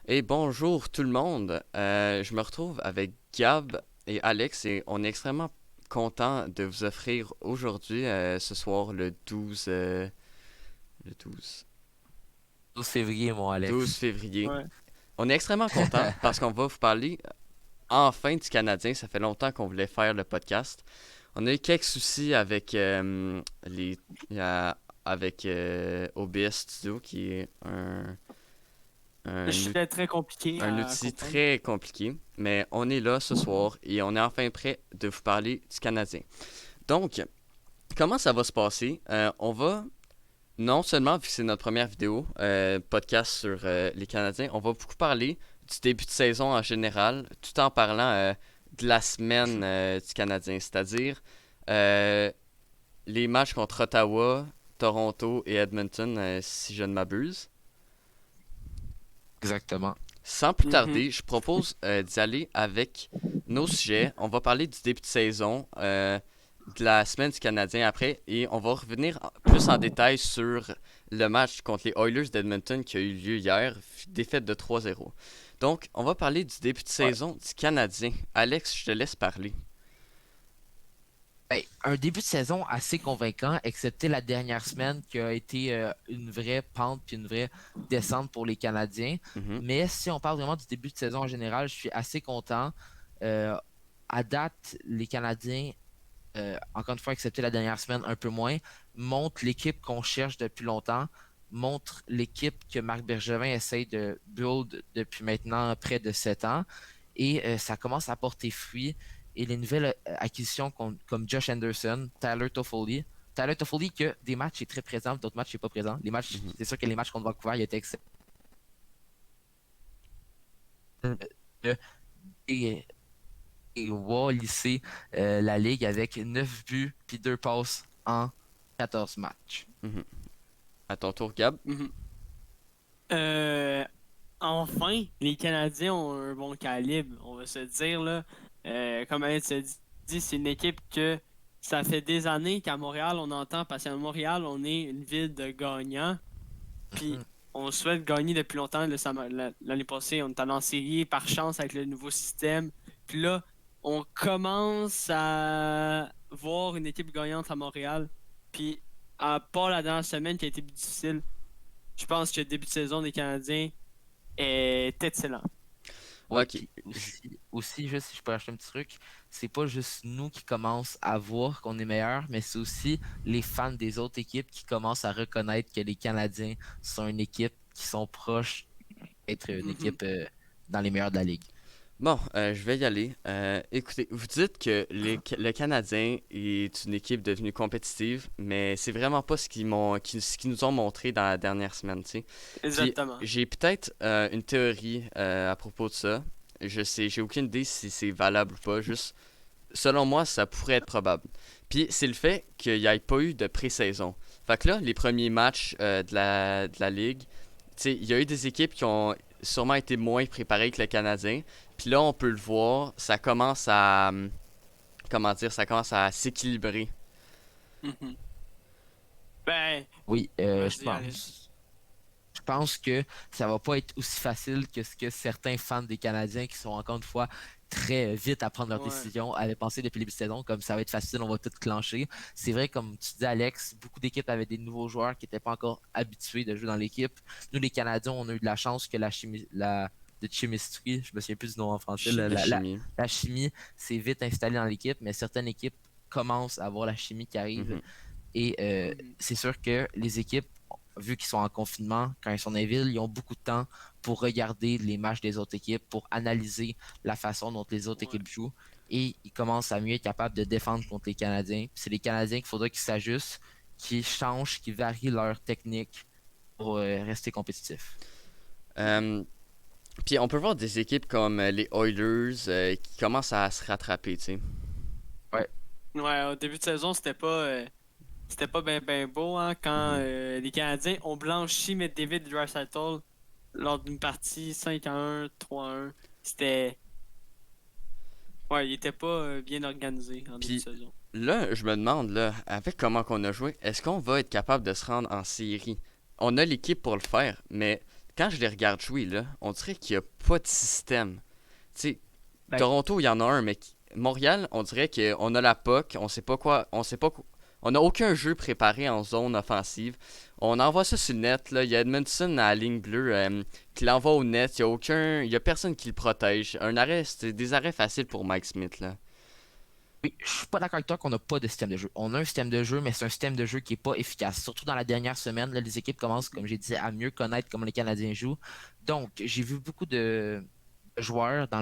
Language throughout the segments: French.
Et bonjour tout le monde. Je me retrouve avec Gab et Alex et on est extrêmement content de vous offrir aujourd'hui, ce soir, le 12, 12 février, mon 12 Alex. février. Ouais. On est extrêmement content parce qu'on va vous parler enfin du Canadien. Ça fait longtemps qu'on voulait faire le podcast. On a eu quelques soucis avec euh, avec OBS Studio qui est un C'était très compliqué un à outil comprendre. très compliqué, mais on est là ce soir et on est enfin prêt de vous parler du Canadien. Donc, comment ça va se passer? On va, non seulement, vu que c'est notre première vidéo, podcast sur les Canadiens, on va beaucoup parler du début de saison en général, tout en parlant de la semaine du Canadien, c'est-à-dire euh, les matchs contre Ottawa, Toronto et Edmonton, si je ne m'abuse. Exactement. Sans plus Mhm. tarder, je propose d'y aller avec nos sujets. On va parler du début de saison, de la semaine du Canadien après, et on va revenir plus en détail sur le match contre les Oilers d'Edmonton qui a eu lieu hier, défaite de 3-0. Donc, on va parler du début de Ouais. saison du Canadien. Alex, je te laisse parler. Ben, un début de saison assez convaincant, excepté la dernière semaine qui a été une vraie pente puis une vraie descente pour les Canadiens. Mhm, Mais si on parle vraiment du début de saison en général, je suis assez content. Euh, à date, les Canadiens, encore une fois, excepté la dernière semaine, un peu moins, montrent l'équipe qu'on cherche depuis longtemps, montrent l'équipe que Marc Bergevin essaye de build depuis maintenant près de 7 ans. Et ça commence à porter fruit. Et les nouvelles acquisitions comme Josh Anderson, Tyler Toffoli que des matchs est très présent, d'autres matchs il n'est pas présent. Les matchs, mhm. c'est sûr que les matchs contre Vancouver, il était excellent. Euh, Et, et va lisser la ligue avec 9 buts puis 2 passes en 14 matchs. Mhm. À ton tour, Gab. Mhm. Euh, Enfin, les Canadiens ont un bon calibre, on va se dire là. Comme Alex se dit, c'est une équipe que ça fait des années qu'à Montréal, on entend, parce qu'à Montréal, on est une ville de gagnants. Puis Mhm. on souhaite gagner depuis longtemps. Là, l'année passée, on est allé en série par chance avec le nouveau système. Puis là, on commence à voir une équipe gagnante à Montréal. Puis à part la dernière semaine qui a été difficile, je pense que le début de saison des Canadiens est excellent. Oui, Ok. puis aussi, juste si je peux acheter un petit truc, c'est pas juste nous qui commençons à voir qu'on est meilleur, mais c'est aussi les fans des autres équipes qui commencent à reconnaître que les Canadiens sont une équipe qui sont proches d'être une Mhm. équipe dans les meilleurs de la ligue. Bon, je vais y aller. Écoutez, vous dites que le Canadien est une équipe devenue compétitive, mais c'est vraiment pas ce qu'ils nous ont montré dans la dernière semaine, tu sais. Puis Exactement. j'ai peut-être une théorie à propos de ça. Je sais, j'ai aucune idée si c'est valable ou pas. Juste, selon moi, ça pourrait être probable. Puis c'est le fait qu'il n'y ait pas eu de pré-saison. Fait que là, les premiers matchs de la ligue, tu sais, il y a eu des équipes qui ont sûrement été moins préparées que le Canadien. Puis là, on peut le voir, ça commence à, comment dire, ça commence à s'équilibrer. Mhm. Ben, Oui, vas-y, Alex. je pense que ça va pas être aussi facile que ce que certains fans des Canadiens qui sont encore une fois très vite à prendre leurs Ouais. décisions avaient pensé depuis le début de saison, comme ça va être facile, on va tout clencher. C'est vrai, comme tu dis, Alex, beaucoup d'équipes avaient des nouveaux joueurs qui n'étaient pas encore habitués de jouer dans l'équipe. Nous, les Canadiens, on a eu de la chance que de chemistry, je me souviens plus du nom en français, La chimie. la chimie s'est vite installée dans l'équipe, mais certaines équipes commencent à avoir la chimie qui arrive. Mhm, Et Mhm. c'est sûr que les équipes, vu qu'ils sont en confinement, quand ils sont dans les villes, ils ont beaucoup de temps pour regarder les matchs des autres équipes, pour analyser la façon dont les autres Ouais. équipes jouent. Et ils commencent à mieux être capables de défendre contre les Canadiens. C'est les Canadiens qu'il faudra qu'ils s'ajustent, qu'ils changent, qu'ils varient leur technique pour rester compétitifs. Euh, Puis on peut voir des équipes comme les Oilers qui commencent à se rattraper, tu sais. Ouais. Ouais, au début de saison, c'était pas ben beau hein, quand Mhm. les Canadiens ont blanchi McDavid et Draisaitl lors d'une partie 5-1, 3-1. C'était. Ouais, il était pas bien organisé en début de Puis saison. là, je me demande, là, avec comment on a joué, est-ce qu'on va être capable de se rendre en série? On a l'équipe pour le faire, mais quand je les regarde jouer, là, on dirait qu'il n'y a pas de système. Tu sais, Ben, Toronto, il y en a un, mais Montréal, on dirait qu'on a la POC, on sait pas quoi, on n'a aucun jeu préparé en zone offensive. On envoie ça sur le net, là. Il y a Edmondson à la ligne bleue qui l'envoie au net. Il y a personne qui le protège. Un arrêt, c'est des arrêts faciles pour Mike Smith, là. oui, je suis pas d'accord avec toi qu'on n'a pas de système de jeu. On a un système de jeu, mais c'est un système de jeu qui est pas efficace. Surtout dans la dernière semaine, là, les équipes commencent, comme j'ai dit, à mieux connaître comment les Canadiens jouent. Donc, j'ai vu beaucoup de joueurs dans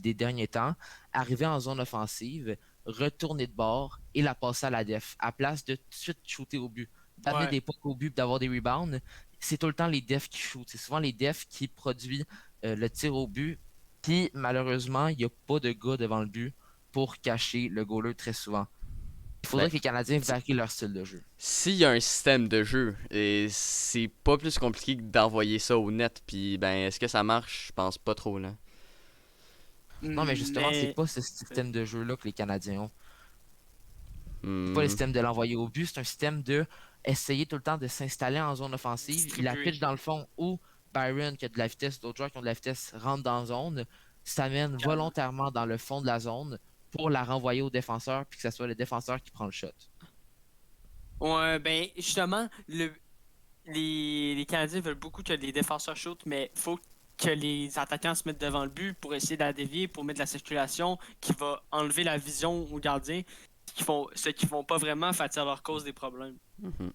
les derniers temps arriver en zone offensive, retourner de bord et la passer à la def, à place de tout de suite shooter au but, d'amener Ouais. des pucks au but, d'avoir des rebounds. C'est tout le temps les defs qui shootent. C'est souvent les defs qui produisent le tir au but. Puis, malheureusement, il n'y a pas de gars devant le but pour cacher le goaler très souvent. Il faudrait Ben, que les Canadiens varient leur style de jeu. s'il y a un système de jeu, et c'est pas plus compliqué que d'envoyer ça au net, puis ben, est-ce que ça marche? Je pense pas trop, là. Non, mais justement, c'est Mais pas ce système de jeu-là que les Canadiens ont. C'est pas le Hmm. système de l'envoyer au but, c'est un système de essayer tout le temps de s'installer en zone offensive. Il la distribuer. pitch dans le fond où Byron, qui a de la vitesse, d'autres joueurs qui ont de la vitesse, rentrent dans la zone, s'amène Calme. volontairement dans le fond de la zone pour la renvoyer au défenseur, puis que ce soit le défenseur qui prend le shot. Ouais, ben justement, les Canadiens veulent beaucoup que les défenseurs shootent, mais faut que les attaquants se mettent devant le but pour essayer de la dévier, pour mettre de la circulation qui va enlever la vision aux gardiens, ce qu'ils font pas vraiment fait à leur cause des problèmes. Mhm.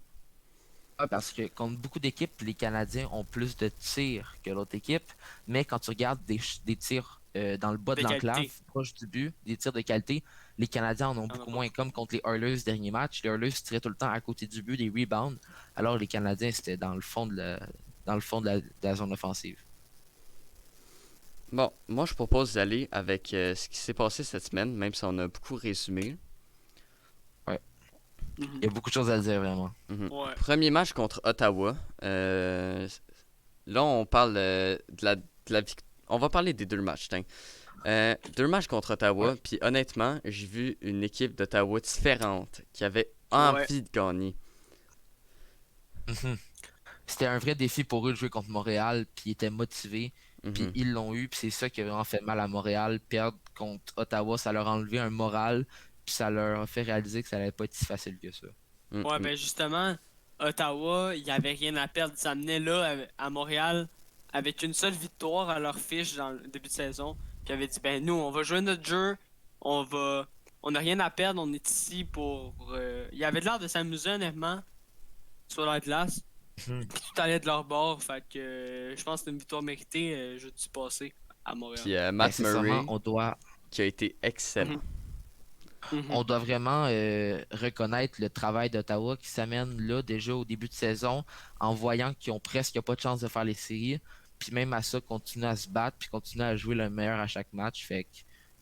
Ah, parce que contre beaucoup d'équipes, les Canadiens ont plus de tirs que l'autre équipe, mais quand tu regardes des tirs dans le bas de De l'enclave, qualité. proche du but, des tirs de qualité, les Canadiens en ont Y'en a beaucoup pas. moins, comme contre les Oilers dernier match. Les Oilers tiraient tout le temps à côté du but, des rebounds, alors les Canadiens, c'était dans le fond dans le fond de la zone offensive. Bon, moi je propose d'aller avec ce qui s'est passé cette semaine, même si on a beaucoup résumé. Mhm. Il y a beaucoup de choses à dire, vraiment. Mhm. Ouais. Premier match contre Ottawa. Là, on parle on va parler des deux matchs. Tiens. Deux matchs contre Ottawa, Ouais. puis honnêtement, j'ai vu une équipe d'Ottawa différente qui avait Ouais. envie de gagner. Mhm. C'était un vrai défi pour eux de jouer contre Montréal, puis ils étaient motivés, puis Mhm. ils l'ont eu, puis c'est ça qui a vraiment fait mal à Montréal. Perdre contre Ottawa, ça leur a enlevé un moral, puis ça leur a fait réaliser que ça allait pas être si facile que ça. Ouais, Mhm. ben justement, Ottawa, il n'y avait rien à perdre. Ils s'amenaient là à Montréal avec une seule victoire à leur fiche dans le début de saison. Puis ils avaient dit, ben nous, on va jouer notre jeu, on n'a rien à perdre, on est ici pour. Il y avait de l'air de s'amuser honnêtement sur la glace. Mhm. Puis tout allait de leur bord. Fait que je pense que c'est une victoire méritée jeudi passé à Montréal. Puis Matt Nécessairement, Murray qui a été excellent. Mhm. on doit vraiment reconnaître le travail d'Ottawa qui s'amène là déjà au début de saison en voyant qu'ils ont presque pas de chance de faire les séries. Puis même à ça, continuer à se battre puis continuer à jouer le meilleur à chaque match. Fait que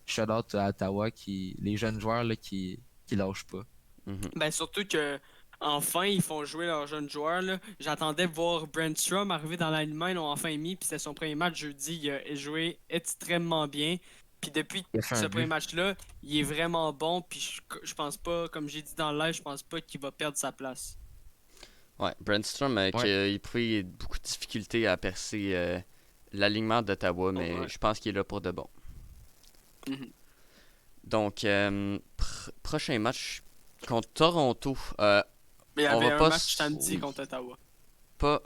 shout out à Ottawa les jeunes joueurs là, qui lâchent pas. Mhm. Ben surtout que enfin ils font jouer leurs jeunes joueurs là. J'attendais voir Brandstrom arriver dans l'alignement, ils l'ont enfin mis, puis c'était son premier match jeudi, il a joué extrêmement bien. Puis depuis Il a fait ce un premier but. match-là, il est vraiment bon, puis je pense pas, comme j'ai dit dans le live, je pense pas qu'il va perdre sa place. Ouais, Brandstrom Ouais. il pris beaucoup de difficultés à percer l'alignement d'Ottawa, mais Ouais. je pense qu'il est là pour de bon. Mhm. Donc, prochain match contre Toronto. Mais il y On avait va un pas match samedi oui, contre Ottawa. pas.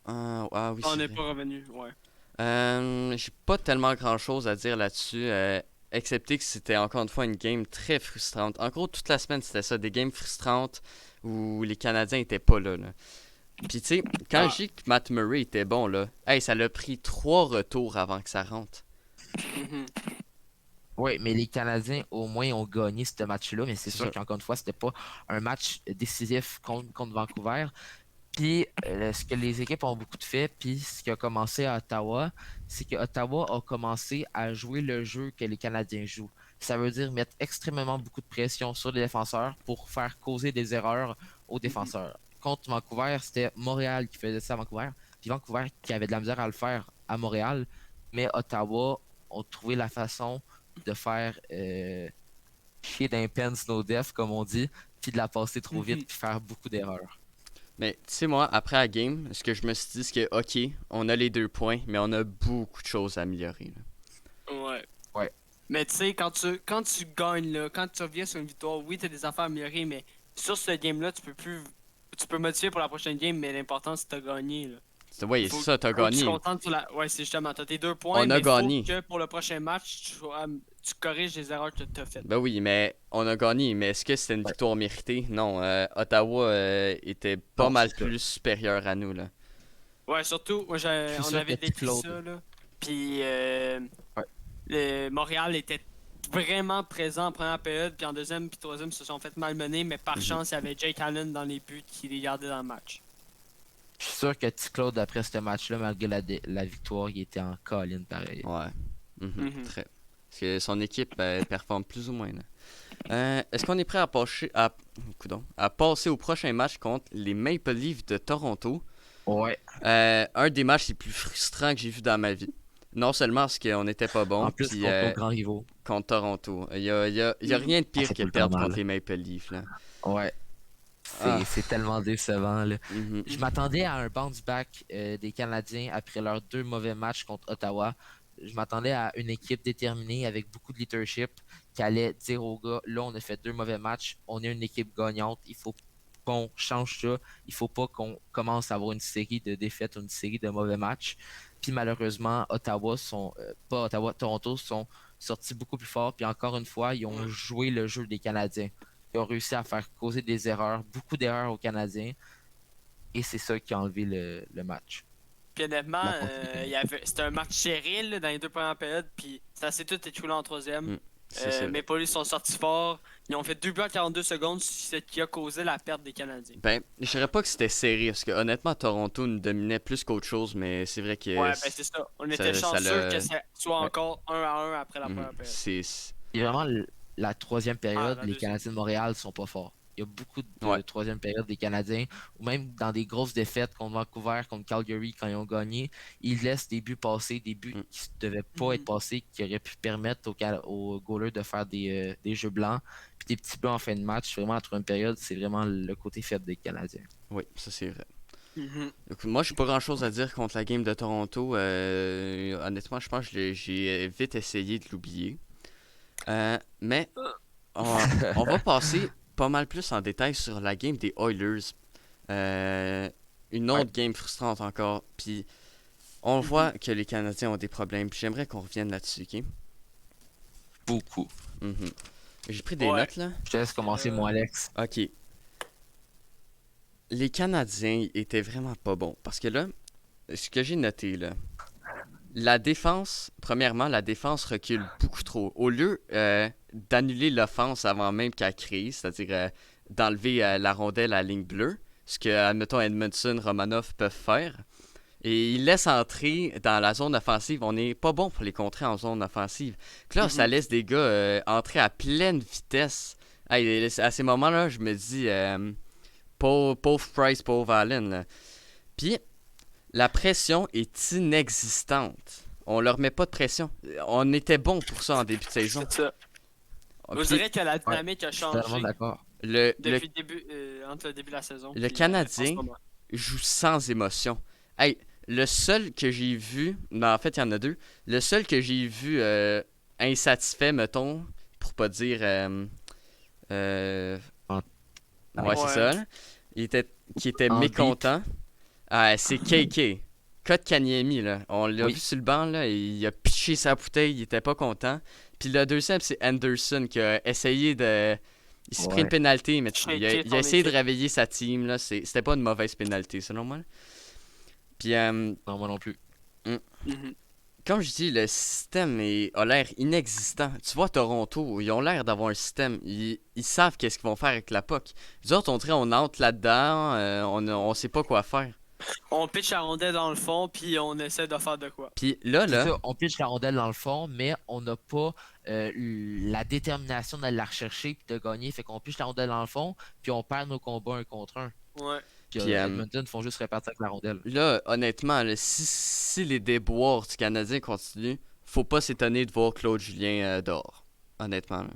Ah oui, On c'est n'est vrai. pas revenu, ouais. J'ai pas tellement grand chose à dire là-dessus, excepté que c'était encore une fois une game très frustrante. En gros, toute la semaine, c'était ça, des games frustrantes où les Canadiens étaient pas là. Puis tu sais, quand je Ah. dis que Matt Murray était bon là, hey, ça l'a pris 3 retours avant que ça rentre. Mhm. Oui, mais les Canadiens au moins ont gagné ce match-là, mais c'est C'est sûr ça. qu'encore une fois, c'était pas un match décisif contre Vancouver. Puis ce que les équipes ont beaucoup de fait, puis ce qui a commencé à Ottawa, c'est que Ottawa a commencé à jouer le jeu que les Canadiens jouent. Ça veut dire mettre extrêmement beaucoup de pression sur les défenseurs pour faire causer des erreurs aux défenseurs. Contre Vancouver, c'était Montréal qui faisait ça à Vancouver, puis Vancouver qui avait de la misère à le faire à Montréal, mais Ottawa ont trouvé la façon de faire chier d'un pen snow def, comme on dit, puis de la passer trop vite, Mhm. puis faire beaucoup d'erreurs. Mais tu sais, moi, après la game, ce que je me suis dit, c'est que, ok, on a les 2 points, mais on a beaucoup de choses à améliorer. Là. Ouais. Ouais. Mais tu sais, quand tu gagnes, là, quand tu reviens sur une victoire, oui, t'as des affaires à améliorer, mais sur ce game-là, tu peux plus. Tu peux modifier pour la prochaine game, mais l'important, c'est que t'as gagné. Là. Oui, c'est ça, t'as Faut que tu te gagné. contentes sur la. Ouais, c'est justement, t'as tes 2 points, On a mais gagné. faut que pour le prochain match, tu corriges les erreurs que t'as faites. Ben oui, mais on a gagné. Mais est-ce que c'était une Ouais. victoire méritée? Non, Ottawa était pas Non, mal c'est ça. plus supérieur à nous, là. Ouais, surtout, moi, Je suis on sûr avait que décrit Claude. ça, là. Puis, Ouais. Montréal était vraiment présent en première période, puis en deuxième puis troisième, ils se sont fait malmener, mais par Mhm. chance, il y avait Jake Allen dans les buts qui les gardait dans le match. Je suis sûr que Claude, après ce match-là, malgré la victoire, il était en colline pareil. Ouais. Mhm, Mhm. très. Parce que son équipe performe plus ou moins, là. Est-ce qu'on est prêt à passer au prochain match contre les Maple Leafs de Toronto? Ouais. Un des matchs les plus frustrants que j'ai vu dans ma vie. Non seulement parce qu'on n'était pas bon, En plus, puis contre nos grands rivaux. contre Toronto. Il y a rien de pire c'est que tout le perdre temps mal. contre les Maple Leafs. Là. Ouais. Ah. C'est tellement décevant. Là. Mhm. Je m'attendais à un bounce back des Canadiens après leurs 2 mauvais matchs contre Ottawa. Je m'attendais à une équipe déterminée avec beaucoup de leadership qui allait dire aux gars, là, on a fait 2 mauvais matchs, on est une équipe gagnante, il faut qu'on change ça, il faut pas qu'on commence à avoir une série de défaites ou une série de mauvais matchs. Puis malheureusement, pas Ottawa, Toronto sont sortis beaucoup plus fort. Puis encore une fois, ils ont joué le jeu des Canadiens. Ils ont réussi à faire causer des erreurs, beaucoup d'erreurs aux Canadiens. Et c'est ça qui a enlevé le match. Puis honnêtement, La continuité. c'était un match serré là, dans les 2 premières périodes, puis ça s'est tout écoulé en troisième. Mm. C'est vrai. Maple Leafs sont sortis forts. Ils ont fait 2 buts en 42 secondes, ce qui a causé la perte des Canadiens. Ben, je dirais pas que c'était serré, parce que honnêtement, Toronto nous dominait plus qu'autre chose, mais c'est vrai que. Ouais, ben c'est ça. On était ça chanceux l'a- que ça soit Ouais. encore 1-1 après la Mhm. première période. C'est- Et vraiment, la troisième période, la les deuxième. Canadiens de Montréal sont pas forts. Il y a beaucoup de Ouais. troisième période des Canadiens, ou même dans des grosses défaites contre Vancouver, contre Calgary, quand ils ont gagné, ils laissent des buts passer, des buts qui ne devaient pas être passés, qui auraient pu permettre aux goalers de faire des jeux blancs, puis des petits buts en fin de match. Vraiment, la troisième période, c'est vraiment le côté faible des Canadiens. Oui, ça c'est vrai. Mhm. Donc, moi, j'ai pas grand chose à dire contre la game de Toronto. Honnêtement, je pense que j'ai vite essayé de l'oublier. Mais on va passer pas mal plus en détail sur la game des Oilers. Une autre game frustrante encore. Puis on voit que les Canadiens ont des problèmes. Puis j'aimerais qu'on revienne là-dessus, ok? Beaucoup. Mhm. J'ai pris des Ouais. notes là. Je te laisse commencer, moi, Alex. Ok. Les Canadiens étaient vraiment pas bons. Parce que là, ce que j'ai noté là, la défense, premièrement, la défense recule beaucoup trop. Au lieu d'annuler l'offense avant même qu'elle crée, c'est-à-dire d'enlever la rondelle à la ligne bleue, ce que, admettons, Edmondson, Romanov peuvent faire, et ils laissent entrer dans la zone offensive. On n'est pas bon pour les contrer en zone offensive. Puis là, ça laisse des gars entrer à pleine vitesse. Hey, à ces moments-là, je me dis, pauvre Price, pauvre Allen. Là. Puis, la pression est inexistante. On leur met pas de pression. On était bon pour ça en début de saison. C'est ça. Puis, Vous direz que la dynamique a Je suis totalement changé d'accord. depuis le début, entre le début de la saison. Le puis, Canadien- en ce moment. joue sans émotion. Hey, le seul que j'ai vu, en fait, il y en a deux. Le seul que j'ai vu insatisfait, mettons, pour pas dire. Ouais, c'est ça. Là. Qui était En mécontent. C'est KK. Kotkaniemi, là. On l'a Oui. vu sur le banc, là. Il a pitché sa bouteille, il était pas content. Puis le deuxième, c'est Anderson qui a essayé de. Il s'est pris Ouais. une pénalité, mais il a Shaker essayé de ton équipe. réveiller sa team. Là. C'était pas une mauvaise pénalité, selon moi. Là. Puis, Non, moi non plus. Mhm. comme je dis, le système a l'air inexistant. Tu vois, Toronto, ils ont l'air d'avoir un système. Ils savent qu'est-ce qu'ils vont faire avec la POC. Nous autres, on dirait on entre là-dedans, on sait pas quoi faire. On pitch la rondelle dans le fond, puis on essaie de faire de quoi. Puis là, C'est là, ça, on pitch la rondelle dans le fond, mais on n'a pas la détermination d'aller la rechercher et de gagner. Fait qu'on pitch la rondelle dans le fond, puis on perd nos combats 1 contre 1. Ouais. Puis Puis, Edmonton font juste repartir avec la rondelle. là, honnêtement, là, si les déboires du Canadien continuent, faut pas s'étonner de voir Claude Julien dehors. Honnêtement. Là.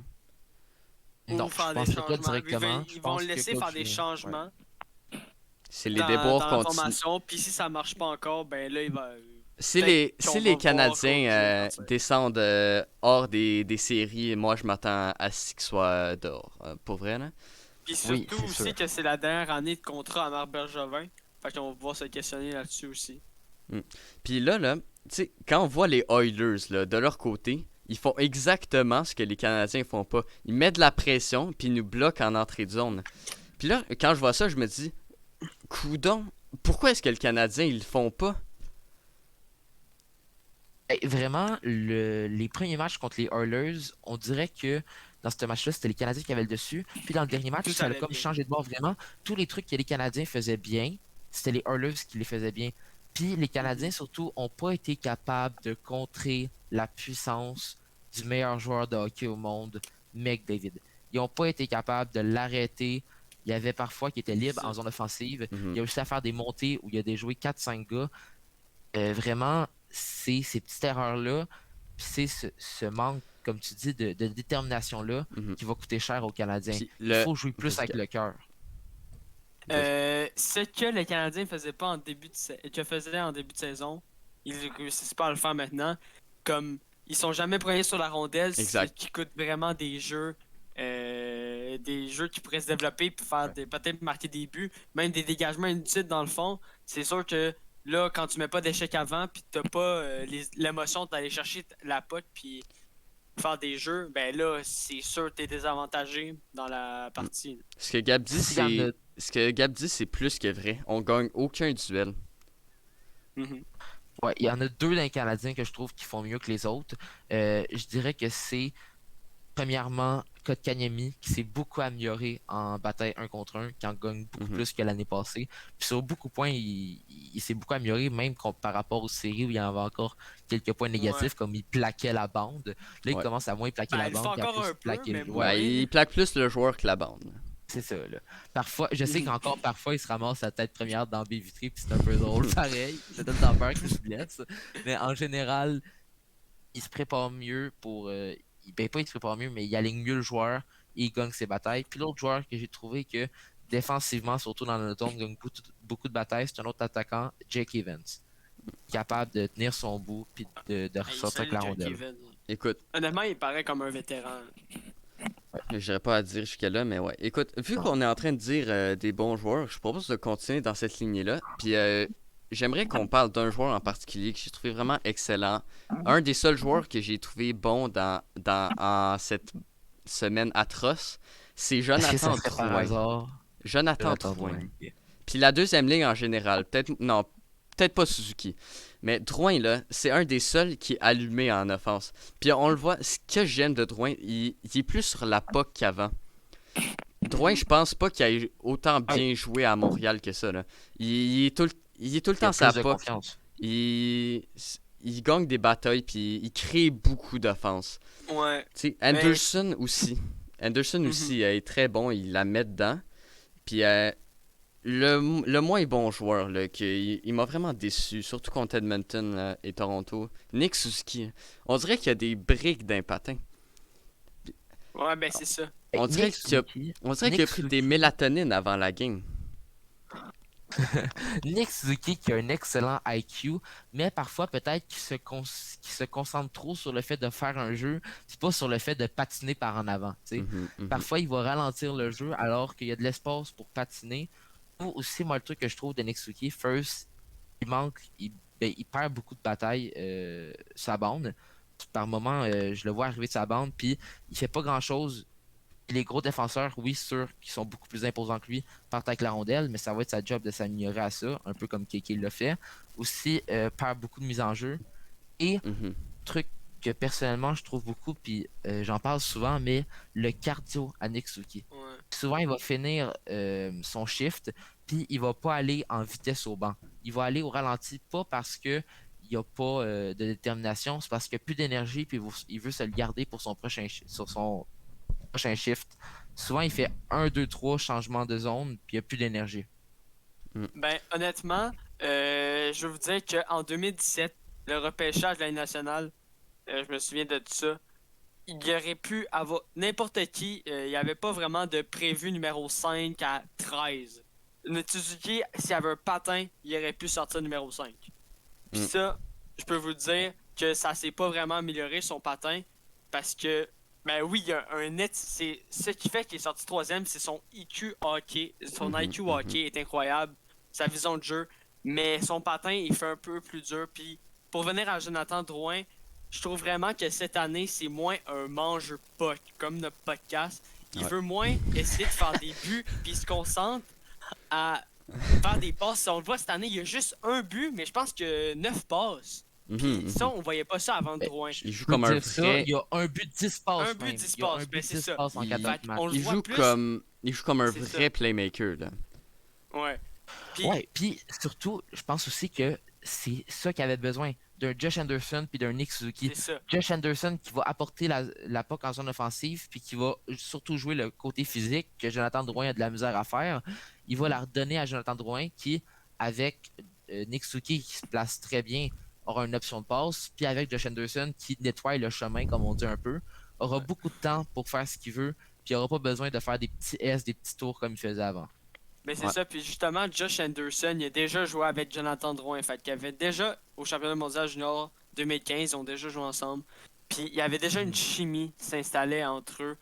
Ou Non, faire je des penserais pas changements. directement. Ils Je vont pense le que laisser Claude faire des Julien- changements. C'est les déboires dans la continuent. formation. Puis si ça marche pas encore, ben là, il va. Si peut-être qu'on si va les voir Canadiens Claude Julien descendent hors des séries, moi je m'attends à ce qu'ils soient dehors. Pour vrai, là. Puis Oui, surtout c'est aussi sûr. que c'est la dernière année de contrat à Marc Bergevin. Fait qu'on va pouvoir se questionner là-dessus aussi. Puis là, tu sais, quand on voit les Oilers là, de leur côté, ils font exactement ce que les Canadiens font pas. Ils mettent de la pression, puis ils nous bloquent en entrée de zone. Puis là, quand je vois ça, je me dis, coudon, pourquoi est-ce que le Canadien, ils le font pas? Vraiment, les premiers matchs contre les Oilers, on dirait que dans ce match-là, c'était les Canadiens qui avaient le dessus. Puis dans le dernier match, Tout ça a allait comme bien. changé de bord vraiment. Tous les trucs que les Canadiens faisaient bien, c'était les Oilers qui les faisaient bien. Puis les Canadiens, surtout, n'ont pas été capables de contrer la puissance du meilleur joueur de hockey au monde, McDavid. Ils n'ont pas été capables de l'arrêter. Il y avait parfois qui était libre en zone offensive. Mhm. Il a réussi à faire des montées où il y a des joués 4-5 gars. Vraiment, c'est ces petites erreurs-là, puis c'est ce manque, comme tu dis, de détermination-là Mhm. qui va coûter cher aux Canadiens. Puis Il faut jouer plus Vas-y, avec Gab. le cœur. Vas-y. Ce que les Canadiens faisaient pas en début que faisaient en début de saison, ils réussissent pas à le faire maintenant. Comme ils sont jamais premiers sur la rondelle, ce Exact. qui coûte vraiment des jeux qui pourraient se développer puis faire peut-être marquer des buts, même des dégagements inutiles dans le fond. C'est sûr que là, quand tu mets pas d'échec avant puis t'as pas l'émotion d'aller chercher la pote puis faire des jeux, ben là, c'est sûr que t'es désavantagé dans la partie. Ce que Gab dit, S'il y en a c'est plus que vrai. On gagne aucun duel. Mhm. Ouais, il y en a deux d'un Canadien que je trouve qui font mieux que les autres. Je dirais que c'est, premièrement, Kotkaniemi qui s'est beaucoup amélioré en bataille 1 contre 1, qui en gagne beaucoup Mhm. plus que l'année passée. Puis sur beaucoup de points, il s'est beaucoup amélioré, même par rapport aux séries où il y avait encore quelques points Ouais. négatifs, comme il plaquait la bande. Là, il Ouais. commence à moins plaquer Ben, la il le fait bande, puis à encore plus un peu, plaquer mais le. Ben, moins. Ouais, il plaque plus le joueur que la bande. c'est ça, là. Parfois, je sais Mhm. qu'encore parfois, il se ramasse sa tête première dans baie vitrée, puis c'est un peu drôle, pareil. Ça donne dans peur qu'il se blesse. Mais en général, il se prépare mieux pour. Ben, pas il se prépare mieux, mais il aligne mieux le joueur et il gagne ses batailles. Puis l'autre joueur que j'ai trouvé que défensivement, surtout dans le zone, gagne beaucoup de batailles, c'est un autre attaquant, Jake Evans. Capable de tenir son bout puis de Hey, ressortir avec salut la Jack rondelle. Evans. Écoute, Honnêtement, il paraît comme un vétéran. j'irai pas à dire jusqu'à là, mais ouais. Écoute, vu qu'on est en train de dire des bons joueurs, je propose de continuer dans cette lignée-là. Puis j'aimerais qu'on parle d'un joueur en particulier que j'ai trouvé vraiment excellent. Un des seuls joueurs que j'ai trouvé bon en cette semaine atroce, c'est Est-ce que ça Jonathan serait par Drouin. hasard Jonathan Jonathan Drouin. Drouin? Puis la deuxième ligne en général, peut-être non, peut-être pas Suzuki. Mais Drouin, là, c'est un des seuls qui est allumé en offense. Puis on le voit, ce que j'aime de Drouin, il est plus sur la POC qu'avant. Drouin, je pense pas qu'il ait autant Ouais, bien joué à Montréal que ça. Là. Il est tout le il y a temps sa plus de POC. confiance. Il, il gagne des batailles, puis il crée beaucoup d'offenses. Ouais. Tu sais, Mais. Anderson aussi. Anderson Mhm. aussi est très bon, il la met dedans. Puis le moins bon joueur, là, il m'a vraiment déçu, surtout contre Edmonton et Toronto. Nick Suzuki, on dirait qu'il y a des briques d'un patin. Ouais, ben c'est ça. On dirait Nick qu'il a, Suzuki, on dirait qu'il Nick a pris des Suzuki, mélatonines avant la game. Nick Suzuki qui a un excellent IQ, mais parfois peut-être qu'il se concentre trop sur le fait de faire un jeu, puis pas sur le fait de patiner par en avant. Tu sais. Mhm, mhm. Parfois, il va ralentir le jeu alors qu'il y a de l'espace pour patiner. Ou aussi, moi, le truc que je trouve de Nick Suzuki, first, il manque, il perd beaucoup de batailles sa bande. Par moment, je le vois arriver de sa bande, puis il fait pas grand-chose. Les gros défenseurs, oui, sûr, qui sont beaucoup plus imposants que lui, partent avec la rondelle, mais ça va être sa job de s'améliorer à ça, un peu comme Keke l'a fait. Aussi, perd beaucoup de mise en jeu. Et Mhm. truc que personnellement je trouve beaucoup, puis j'en parle souvent, mais le cardio à Nick Suzuki. Ouais. Souvent, il va finir son shift, puis il va pas aller en vitesse au banc. Il va aller au ralenti, pas parce que il n'y a pas de détermination, c'est parce qu'il n'y a plus d'énergie, puis il veut se le garder pour sur son prochain shift. Souvent, il fait 1, 2, 3 changements de zone, puis il n'y a plus d'énergie. Ben, honnêtement, je vais vous dire qu'en 2017, le repêchage de la Ligue nationale, je me souviens de tout ça. Il y aurait pu avoir n'importe qui, il n'y avait pas vraiment de prévu numéro 5 à 13. Suzuki, s'il avait un patin, il aurait pu sortir numéro 5. Puis Mm. ça, je peux vous dire que ça s'est pas vraiment amélioré son patin parce que, ben oui, il y a un net. C'est ce qui fait qu'il est sorti troisième, c'est son IQ hockey. Son Mhm, IQ hockey est incroyable, sa vision de jeu, mais son patin, il fait un peu plus dur. Puis pour venir à Jonathan Drouin, je trouve vraiment que cette année, c'est moins un mange-poc, comme notre podcast. Il Ouais. veut moins essayer de faire des buts, puis il se concentre à faire des passes. On le voit cette année, il y a juste un but, mais je pense que 9 passes. Mhm, Puis mhm. ça, on voyait pas ça avant de Ben, Drouin. Il joue peux comme un dire ça, vrai. il y a un but 10 Un passes but, même. 10 Il y a un passes, but ben c'est 10 ça. passes en Il- 4 Fait qu'on le Il voit joue plus. il joue comme un C'est vrai ça. playmaker, là. Ouais. Puis, Ouais, puis surtout, je pense aussi que c'est ça qu'il avait besoin. D'un Josh Anderson puis d'un Nick Suzuki. c'est ça. Josh Anderson qui va apporter la puck en zone offensive puis qui va surtout jouer le côté physique que Jonathan Drouin a de la misère à faire. Il va la redonner à Jonathan Drouin qui, avec Nick Suzuki qui se place très bien, aura une option de passe. Puis avec Josh Anderson qui nettoie le chemin, comme on dit un peu, aura beaucoup de temps pour faire ce qu'il veut. Puis il n'aura pas besoin de faire des petits S, des petits tours comme il faisait avant. Mais c'est Ouais. ça. Puis justement, Josh Anderson, il a déjà joué avec Jonathan Drouin. Fait qu'il avait déjà, au championnat mondial junior 2015, ils ont déjà joué ensemble. Puis il y avait déjà une chimie qui s'installait entre eux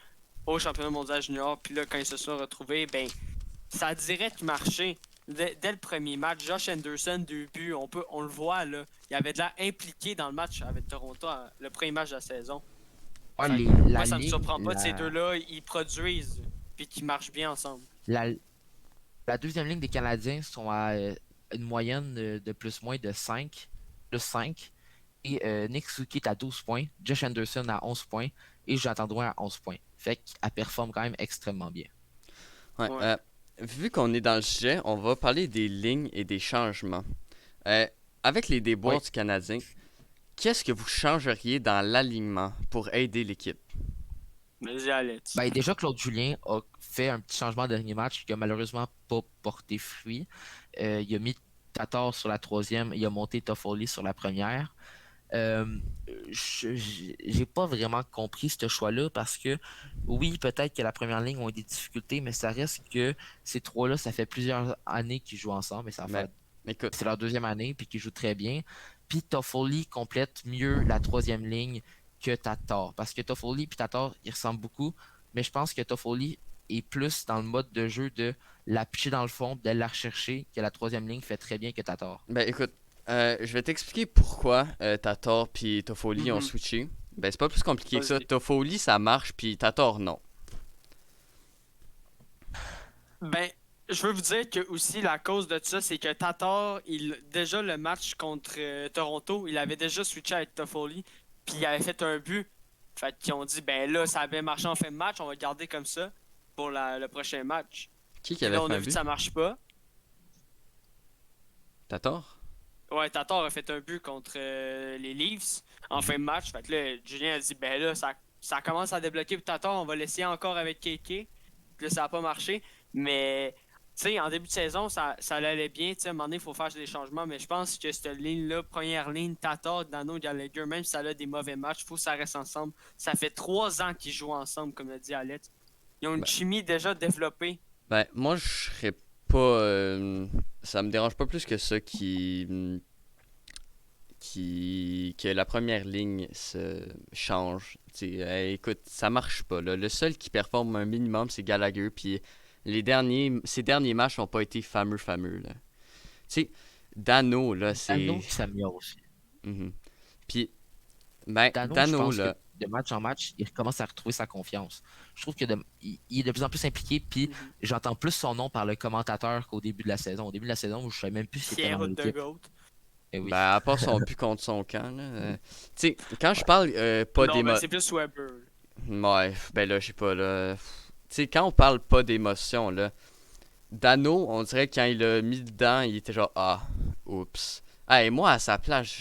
au championnat mondial junior. Puis là, quand ils se sont retrouvés, ben, ça a direct marché. Dès le premier match, Josh Anderson, 2 buts, on le voit là. Il avait de l'air impliqué dans le match avec Toronto, le premier match de la saison. Ouais, Fait que la moi, ça me ligne, surprend pas de ces deux-là, ils produisent puis qu'ils marchent bien ensemble. la, la deuxième ligne des Canadiens sont à une moyenne de plus-moins de 5, plus 5. Et Nick Suzuki est à 12 points, Josh Anderson à 11 points et Jonathan Drouin à 11 points. Fait qu'elle performe quand même extrêmement bien. Ouais, Ouais. vu qu'on est dans le sujet, on va parler des lignes et des changements. Euh, avec les déboires Oui. du Canadien, qu'est-ce que vous changeriez dans l'alignement pour aider l'équipe? Vas-y, Alex. Ben, déjà, Claude Julien a fait un petit changement dernier match qui a malheureusement pas porté fruit. Il a mis Tatar sur la troisième, il a monté Toffoli sur la première. Euh, j'ai pas vraiment compris ce choix-là parce que oui, peut-être que la première ligne ont eu des difficultés, mais ça reste que ces trois-là, ça fait plusieurs années qu'ils jouent ensemble et ça Mais, fait écoute, c'est leur deuxième année puis qu'ils jouent très bien. Puis Toffoli complète mieux la troisième ligne que Tatar parce que Toffoli puis Tatar ils ressemblent beaucoup, mais je pense que Toffoli est plus dans le mode de jeu de la picher dans le fond, de la rechercher, que la troisième ligne fait très bien que Tatar. ben écoute, je vais t'expliquer pourquoi Tatar puis Toffoli ont Mhm. switché. Ben c'est pas plus compliqué que ça. Vas-y. Toffoli ça marche puis Tatar non. Ben, je veux vous dire que aussi la cause de ça, c'est que Tatar, déjà le match contre Toronto, il avait déjà switché avec Toffoli, puis il avait fait un but. Fait qu'ils ont dit, ben là, ça avait marché en fin de match, on va le garder comme ça pour le prochain match. Qui Puis avait là, on fait a un vu que but? ça marche pas. Tatar? Ouais, Tatar a fait un but contre les Leafs en fin de match. Fait que là, Julien a dit, ben là, ça commence à débloquer pour Tatar, on va l'essayer encore avec KK. Puis là, ça a pas marché. Mais, tu sais, en début de saison, ça allait bien. Tu sais, à un moment donné, il faut faire des changements. Mais je pense que cette ligne-là, première ligne, Tatar, Dano, Gallagher, même si ça a des mauvais matchs, il faut que ça reste ensemble. Ça fait 3 ans qu'ils jouent ensemble, comme l'a dit Alex. Ils ont une Ben. chimie déjà développée. Ben moi je serais pas ça me dérange pas plus que ça que la première ligne se change. Tu sais, écoute, ça marche pas là. Le seul qui performe un minimum c'est Gallagher puis ces derniers matchs n'ont pas été fameux là. Tu sais, Dano là Dano c'est qui s'améliore aussi. Mhm. Puis ben Dano, je Dano pense là, que de match en match, il commence à retrouver sa confiance. Je trouve il est de plus en plus impliqué, puis Mhm. j'entends plus son nom par le commentateur qu'au début de la saison. Au début de la saison, je savais même plus si c'était Pierre dans de l'équipe. Goat. Eh oui. ben à part son but contre son camp là, tu sais quand je parle pas Non, des ben c'est plus Weber. Ouais, ben là, je sais pas, là. Tu sais, quand on parle pas d'émotion, là, Dano, on dirait que quand il l'a mis dedans, il était genre, ah, oups. Ah, et moi, à sa place,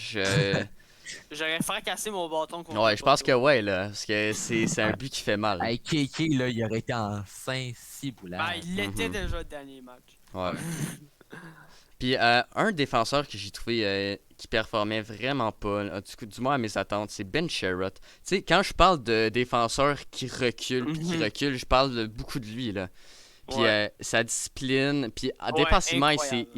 J'aurais fracassé mon bâton contre Ouais, le je pense que poteau. ouais, là, parce que c'est un but qui fait mal. Avec KK, là, il aurait été en 5-6 Ben, boulard. il l'était Mhm. déjà le dernier match. Ouais. Puis, un défenseur que j'ai trouvé qui performait vraiment pas, du moins à mes attentes, c'est Ben Sherratt. Tu sais, quand je parle de défenseur qui recule, puis qui Mhm. recule, je parle beaucoup de lui, là. Puis Ouais, sa discipline, puis ouais, défensivement, incroyable.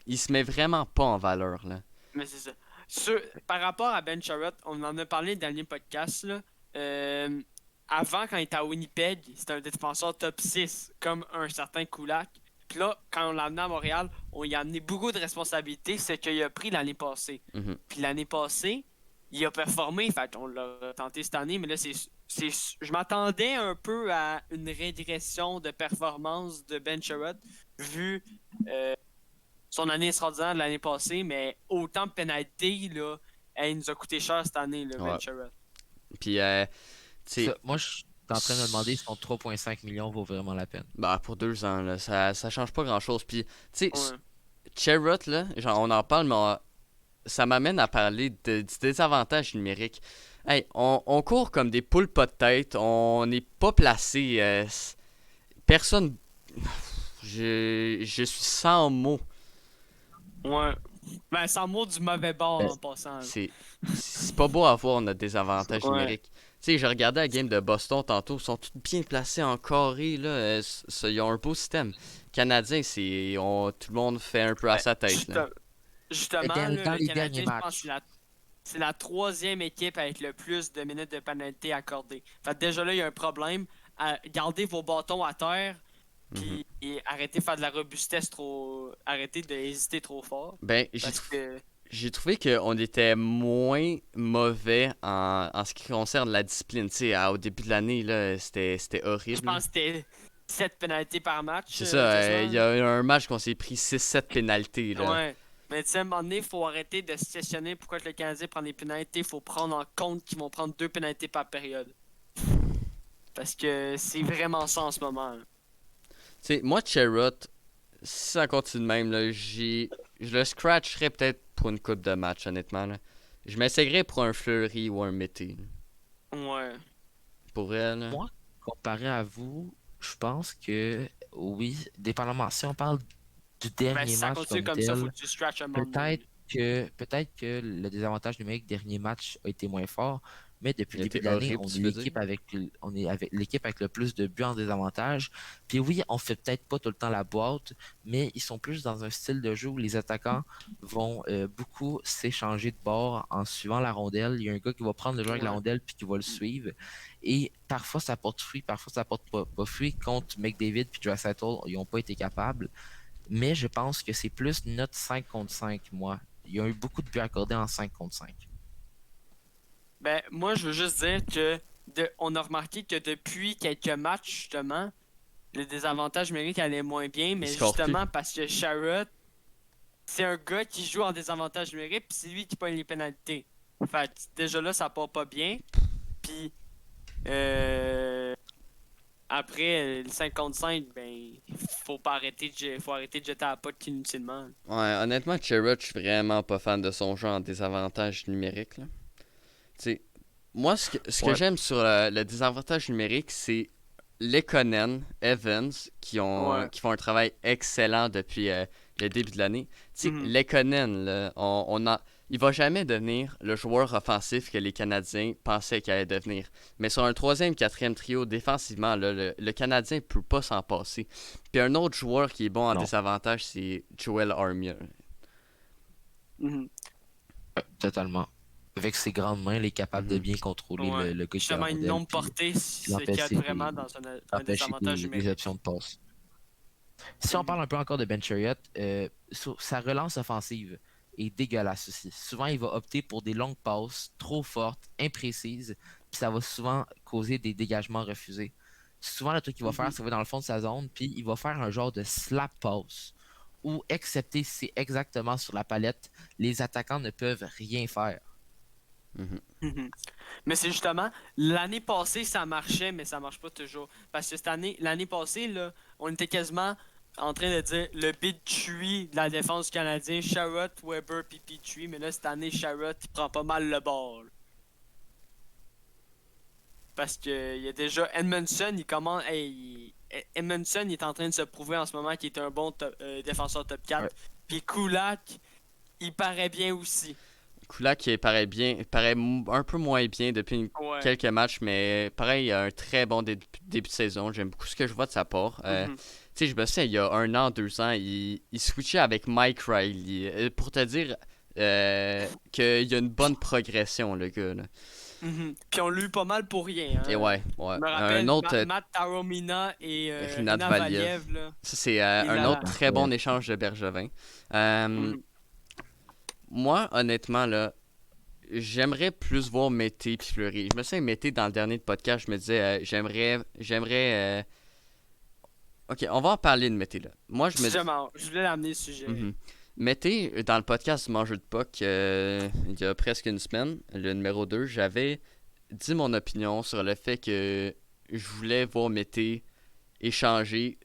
il se met vraiment pas en valeur, là. Mais c'est ça. Par rapport à Ben Sherratt, on en a parlé dans le dernier podcast, là. Euh, Avant, quand il était à Winnipeg, c'était un défenseur top 6, comme un certain Kulak. Puis là, quand on l'a amené à Montréal, on y a amené beaucoup de responsabilités, c'est qu'il a pris l'année passée. Mhm. Puis l'année passée, il a performé, fait on l'a tenté cette année, mais là, je m'attendais un peu à une régression de performance de Ben Sherratt, vu euh, son année extraordinaire de l'année passée, mais autant de pénalités, là, il nous a coûté cher cette année, le Ben Ouais. Sherratt. Puis, tu sais, Moi, je suis en train de me demander si son 3,5 millions vaut vraiment la peine. bah, pour 2 ans, là, ça change pas grand-chose. Puis, tu sais, Ouais. Sherrod, là, genre, on en parle, mais ça m'amène à parler du désavantage numérique. Hey, on court comme des poules pas de tête, on n'est pas placé. Personne. Je suis sans mots. Ouais. Ben, sans mot du mauvais bord Ben, en passant, là. C'est pas beau à voir notre désavantage Ouais. numérique. Tu sais, j'ai regardé la game de Boston tantôt, ils sont tous bien placés en carré, là. Ils ont un beau système. Canadien, tout le monde fait un peu à Ben, sa tête, là. justement, là, Dans le les derniers Canadien, je pense que matchs. c'est la troisième équipe avec le plus de minutes de pénalité accordées. Fait que déjà là, il y a un problème. Gardez vos bâtons à terre, Mhm. puis et arrêtez de faire de la robustesse trop. Arrêtez d'hésiter trop fort. Ben, Parce que j'ai trouvé qu'on était moins mauvais en ce qui concerne la discipline. Tu sais, au début de l'année, là, c'était je horrible. pense que c'était 7 pénalités par match, C'est ça, il quasiment. y a eu un match qu'on s'est pris 6-7 pénalités, là. Ouais. Mais tu sais, à un moment donné, il faut arrêter de se questionner pourquoi que le Canadien prend des pénalités. Il faut prendre en compte qu'ils vont prendre 2 pénalités par période. Parce que c'est vraiment ça en ce moment, là. Tu sais, moi, Cherrott, si ça continue de même, là, je le scratcherais peut-être pour une coupe de match, honnêtement, là. Je m'essayerais pour un Fleury ou un Mété, là. Ouais. Pour elle, là. Moi, comparé à vous, je pense que oui, dépendamment, si on parle du Ben, dernier si ça match continue comme comme ça, faut tel, que tu scratches un moment peut-être donné. peut-être que le désavantage numérique dernier match a été moins fort, mais depuis Il le début était de l'année, horrible, tu veux dire? on est avec l'équipe avec le plus de buts en désavantage. Puis oui, on fait peut-être pas tout le temps la boîte, mais ils sont plus dans un style de jeu où les attaquants vont beaucoup s'échanger de bord en suivant la rondelle. Il y a un gars qui va prendre le joueur avec la Ouais. rondelle puis qui va le suivre. Et parfois ça porte fruit, parfois ça porte pas fruit. Contre McDavid puis Draisaitl, ils n'ont pas été capables. Mais je pense que c'est plus notre 5 contre 5, moi. Il y a eu beaucoup de buts accordés en 5 contre 5. Ben, moi, je veux juste dire que on a remarqué que depuis quelques matchs, justement, le désavantage numérique allait moins bien, Il mais score plus. justement parce que Sherrod, c'est un gars qui joue en désavantage numérique, puis c'est lui qui pogne les pénalités. Fait que déjà là, ça part pas bien. Puis euh, après, le 55, ben, faut arrêter de jeter à la pote inutilement. Ouais, honnêtement, Cherrott, je suis vraiment pas fan de son jeu en désavantage numérique, là. Tu sais, moi, ce que Ouais, j'aime sur le désavantage numérique, c'est Lekonen, Evans, Ouais. qui font un travail excellent depuis le début de l'année. Tu sais, Mhm. Lekonen, là, il va jamais devenir le joueur offensif que les Canadiens pensaient qu'il allait devenir. Mais sur un troisième, quatrième trio, défensivement, là, le Canadien peut pas s'en passer. Puis un autre joueur qui est bon en non, désavantage, c'est Joel Armia. Mhm. totalement. Avec ses grandes mains, il est capable de Mhm. bien contrôler Ouais. le gars qui a la Justement, une rondelle longue puis, portée, puis ce qui aide l'empêcher vraiment dans un empêcher désavantage des numérique. options de passe. Si on Mhm. parle un peu encore de Ben Chariot, sa relance offensive est dégueulasse aussi. Souvent, il va opter pour des longues passes trop fortes, imprécises, puis ça va souvent causer des dégagements refusés. Souvent, le truc qu'il va faire, Mhm. c'est qu'il va dans le fond de sa zone, puis il va faire un genre de slap pass, où, excepté si c'est exactement sur la palette, les attaquants ne peuvent rien faire. Mhm. Mhm. Mais c'est justement, l'année passée, ça marchait, mais ça marche pas toujours. Parce que l'année passée, là, on était quasiment en train de dire le bid tree de la défense canadienne, Sherrod, Weber, puis Petrie. Mais là, cette année, Sherrod, il prend pas mal le bord, là. Parce que il y a déjà Edmondson, il commence. Edmondson, il est en train de se prouver en ce moment qu'il est un bon défenseur top 4. Ouais. Puis Kulak, il paraît bien aussi. Kulak qui paraît un peu moins bien depuis Ouais. quelques matchs, mais pareil, il a un très bon début de saison. J'aime beaucoup ce que je vois de sa part. Mhm. Tu sais, je me souviens, il y a 1 an, 2 ans, il switchait avec Mike Riley. Pour te dire qu'il y a une bonne progression, le gars. Là. Mhm. Puis on l'a eu pas mal pour rien. Et Hein. ouais. Je me Un rappelle, autre, Matt Taromina et Rinat Rina Valiev. Valiev. Là. Ça, c'est Et un là, autre là. très bon échange de Bergevin. Mhm. Moi, honnêtement, là, j'aimerais plus voir Mété puis Fleury. Je me souviens, Mété, dans le dernier podcast, je me disais, j'aimerais. Ok, on va en parler de Mété, là. Moi, je me dis. Justement, je voulais l'amener le sujet. Mhm. Mété, dans le podcast Mangeux de Puck, il y a presque une semaine, le numéro 2, j'avais dit mon opinion sur le fait que je voulais voir Mété échanger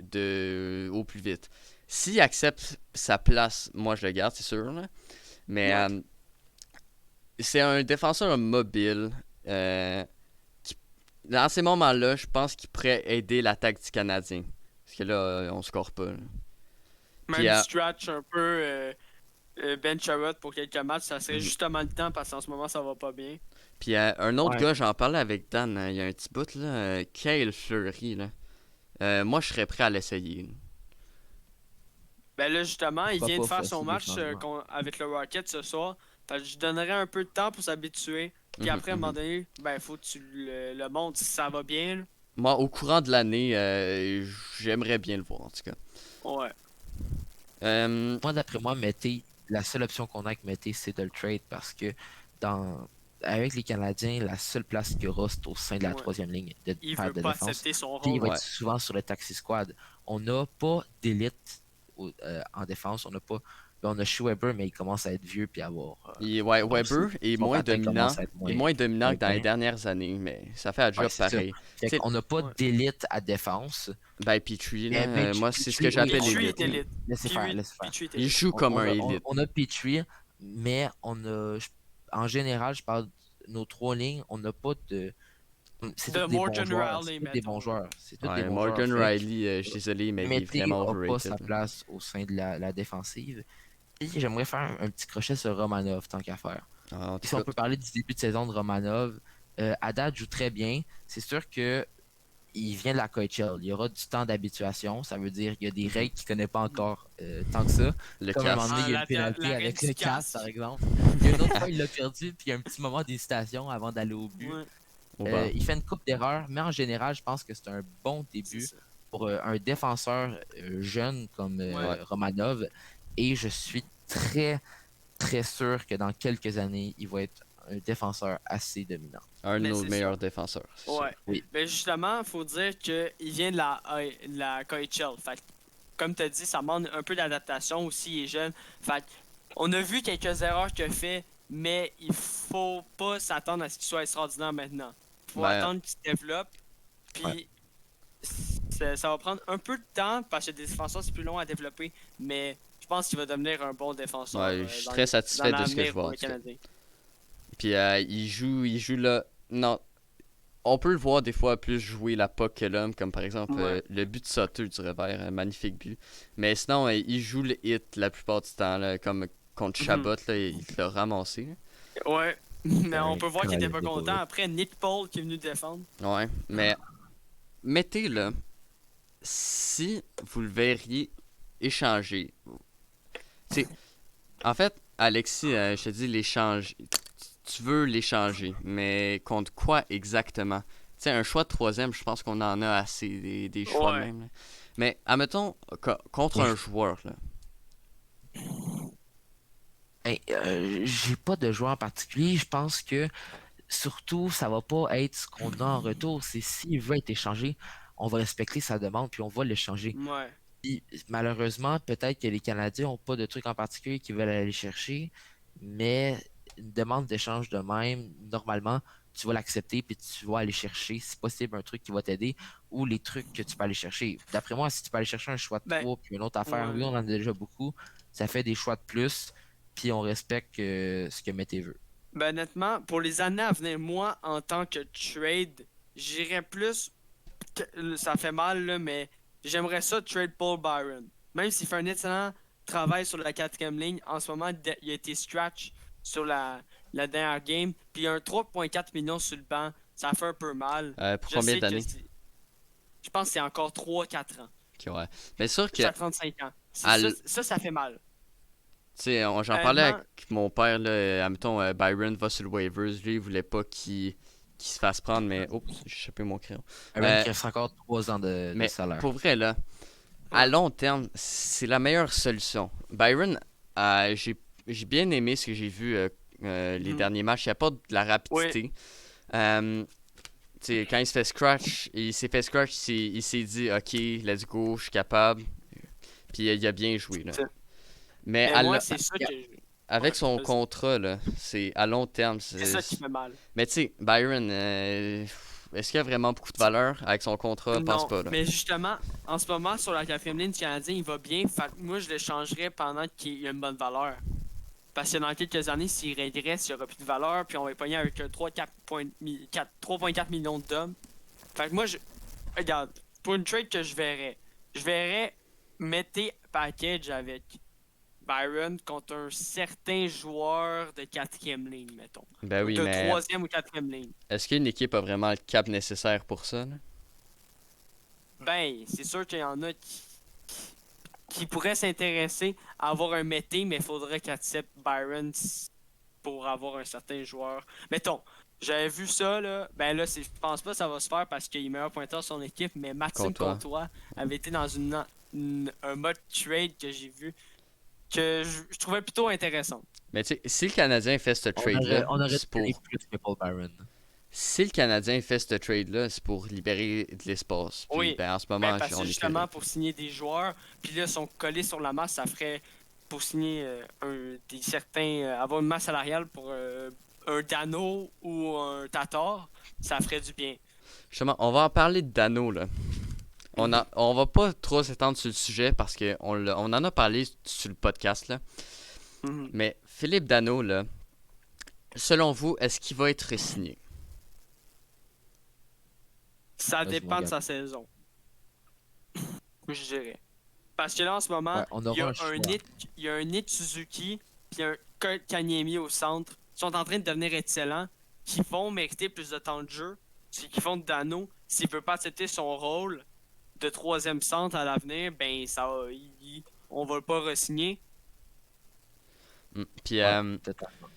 au plus vite. S'il accepte sa place, moi je le garde, c'est sûr. Là. Mais Ouais. c'est un défenseur mobile. Dans ces moments-là, je pense qu'il pourrait aider l'attaque du Canadien. Parce que là, on score pas. Là. Puis, Même stretch un peu Ben Sherrod pour quelques matchs, ça serait Mhm. justement le temps parce qu'en ce moment ça va pas bien. Puis un autre Ouais. gars, j'en parlais avec Dan, il y a un petit bout, là, Kyle Fleury. Là. Moi, je serais prêt à l'essayer. Là. Ben là justement, il Pourquoi vient de pas faire faire son des match changements? avec le Rocket ce soir. Fait que je donnerais un peu de temps pour s'habituer. Puis Mhm, après, à un moment donné, ben faut que tu le montres si ça va bien. Là. Moi, au courant de l'année, j'aimerais bien le voir, en tout cas. Ouais. Moi, d'après moi, Mété, la seule option qu'on a avec Mété, c'est de le trade parce que avec les Canadiens, la seule place qu'il y aura, c'est au sein de la Ouais. troisième ligne de Il paire veut de pas défense. accepter son Puis il rôle. va être souvent sur le taxi squad. On n'a pas d'élite en défense. On a Weber, mais il commence à être vieux puis à avoir. Ouais, Weber est son moins patin dominant. commence à être Il est moins dominant moins que dans les bien. dernières années, mais ça fait un job Ouais, c'est ça. pareil. Fait T'sais, qu'on n'a pas Ouais. d'élite à défense. Ben, Petrie, là, Mais moi, c'est ce que Petrie, oui, j'appelle Petrie l'élite. est élite. laissez faire, laissez faire. Petrie est Il élite. joue comme un élite. On a Petrie, mais en général, je parle de nos trois lignes, on n'a pas de. C'est De tous des bons Morgan joueurs. Riley, C'est tous des mettons, bons là. joueurs. C'est tous des Ouais, bons Morgan joueurs. Fait Riley, je suis désolé, mais il est Mété vraiment n'a pas overrated. sa place au sein de la défensive. Et j'aimerais faire un petit crochet sur Romanov, tant qu'à faire. Ah, en Et tout si on cas, peut parler du début de saison de Romanov, à date, joue très bien. C'est sûr que il vient de la KHL. Il y aura du temps d'habituation. Ça veut dire qu'il y a des règles qu'il ne connaît pas encore tant que ça. le Comme à un moment casse. donné, il y a Ah, une pénalité la avec reine le du casse. casse, par exemple. Il y a une autre fois, il l'a perdu, puis il y a un petit moment d'hésitation avant d'aller au but. Ouais, Au banc. Il fait une coupe d'erreurs, mais en général, je pense que c'est un bon c'est début ça. pour un défenseur jeune comme Ouais. Romanov. Et je suis très, très sûr que dans quelques années, il va être un défenseur assez dominant. Un de Mais nos c'est meilleurs ça. défenseurs. c'est sûr. Ouais. Oui. Mais justement, il faut dire qu'il vient de la KHL. Fait que, comme tu as dit, ça demande un peu d'adaptation aussi, il est jeune. Fait que, on a vu quelques erreurs qu'il a fait, mais il faut pas s'attendre à ce qu'il soit extraordinaire maintenant. Il faut Ben, attendre qu'il se développe. Puis Ouais. ça va prendre un peu de temps parce que des défenseurs, c'est plus long à développer. Mais je pense qu'il va devenir un bon défenseur. Ouais, je suis dans très satisfait de ce que l'avenir je vois. pour En le tout cas. Canadien. Puis il joue là. Non. On peut le voir des fois plus jouer la puck que l'homme, comme par exemple Ouais. le but de Sutter du revers, un magnifique but. Mais sinon, il joue le hit la plupart du temps, là, comme contre Mhm. Chabot, là, il l'a ramassé. Là. Ouais. Mais on Ouais, peut voir qu'il était pas cavalier content. découvert. Après, Nick Paul qui est venu défendre. Ouais, mais mettez là, si vous le verriez échanger. Tu sais, en fait, Alexis, je te dis l'échange. Tu veux l'échanger, mais contre quoi exactement? Tu sais, un choix de troisième, je pense qu'on en a assez des choix Ouais. même. Là. Mais admettons, contre Ouais. un joueur, là. Hey, j'ai pas de joueur en particulier. Je pense que surtout, ça va pas être ce qu'on a en retour. C'est s'il veut être échangé, on va respecter sa demande puis on va l'échanger. Ouais. Puis, malheureusement, peut-être que les Canadiens n'ont pas de truc en particulier qu'ils veulent aller chercher, mais une demande d'échange de même, normalement, tu vas l'accepter puis tu vas aller chercher, si possible, un truc qui va t'aider ou les trucs que tu peux aller chercher. D'après moi, si tu peux aller chercher un choix de Ben, 3 puis une autre affaire, ouais. oui, on en a déjà beaucoup, ça fait des choix de plus, puis on respecte ce que Mété veut. Ben, honnêtement, pour les années à venir, moi, en tant que trade, j'irais plus. Ça fait mal, là, mais j'aimerais ça trade Paul Byron. Même s'il fait un excellent travail sur la quatrième ligne, en ce moment, il a été stretch sur la dernière game. Puis un 3,4 millions sur le banc, ça fait un peu mal. Pour Je combien sais que d'années? je pense que c'est encore 3-4 ans. Ok, ouais. Mais sûr que, Jusqu'à 35 ans. à Ça fait mal. tu sais, j'en parlais Honnêtement, avec mon père, là, admettons, Byron va sur le waivers, lui, il voulait pas qu'il se fasse prendre, mais, oups, j'ai échappé mon crayon. Aaron Euh, qui reste encore 3 ans de mais salaire. pour vrai, là, à Ouais. long terme, c'est la meilleure solution. Byron, j'ai bien aimé ce que j'ai vu les Mhm. derniers matchs, il n'y a pas de la rapidité. Euh, tu sais, quand il s'est fait scratch, il s'est dit, ok, let's go, je suis capable. Puis il a bien joué, là. C'est- Mais Mais moi, c'est ça que. avec Ouais, son vas-y. contrat, là, c'est à long terme. C'est ça qui fait mal. Mais tu sais, Byron, est-ce qu'il a vraiment beaucoup de valeur avec son contrat? Je pense Non, pas, là. mais justement, en ce moment, sur la quatrième ligne du Canadien, il va bien. Fait que moi, je le changerais pendant qu'il a une bonne valeur. Parce que dans quelques années, s'il régresse, il n'y aura plus de valeur. Puis on va y pogner avec un 3,4 millions d'hommes. Fait que moi, regarde, pour une trade que je verrais mettez package avec Byron contre un certain joueur de quatrième ligne, mettons. Ben oui, De mais troisième ou quatrième ligne. est-ce qu'une équipe a vraiment le cap nécessaire pour ça, là? Ben, c'est sûr qu'il y en a qui pourraient s'intéresser à avoir un mété, mais il faudrait qu'ils acceptent Byron pour avoir un certain joueur. Mettons, j'avais vu ça, là. Ben là, je pense pas que ça va se faire parce qu'il est meilleur pointeur de son équipe, mais Maxime Comtois. Comtois avait été dans un mode trade que j'ai vu que je trouvais plutôt intéressant. Mais tu sais, si le Canadien fait ce trade-là, On aurait c'est donné pour... plus que Paul Byron. Si le Canadien fait ce trade-là, c'est pour libérer de l'espace. Puis, Oui, ben, en ce ben, moment, parce on que est justement, pour signer des joueurs, puis là, sont collés sur la masse, ça ferait pour signer avoir une masse salariale pour un Dano ou un Tatar, ça ferait du bien. Justement, on va en parler de Dano, là. On va pas trop s'étendre sur le sujet parce on en a parlé sur le podcast, là. Mhm. Mais Philippe Dano, là, selon vous, est-ce qu'il va être signé? Ça Vas-y, dépend mon de gars. sa saison, je dirais. Parce que là, en ce moment, Ouais, on il y aura a un choix. il y a un Nick Suzuki puis un Kurt Kanyemi au centre. Ils sont en train de devenir excellents, qui vont mériter plus de temps de jeu. C'est qui font de Dano, s'il veut pas accepter son rôle de troisième centre à l'avenir, ben on va pas re-signer. Puis Ouais, totalement.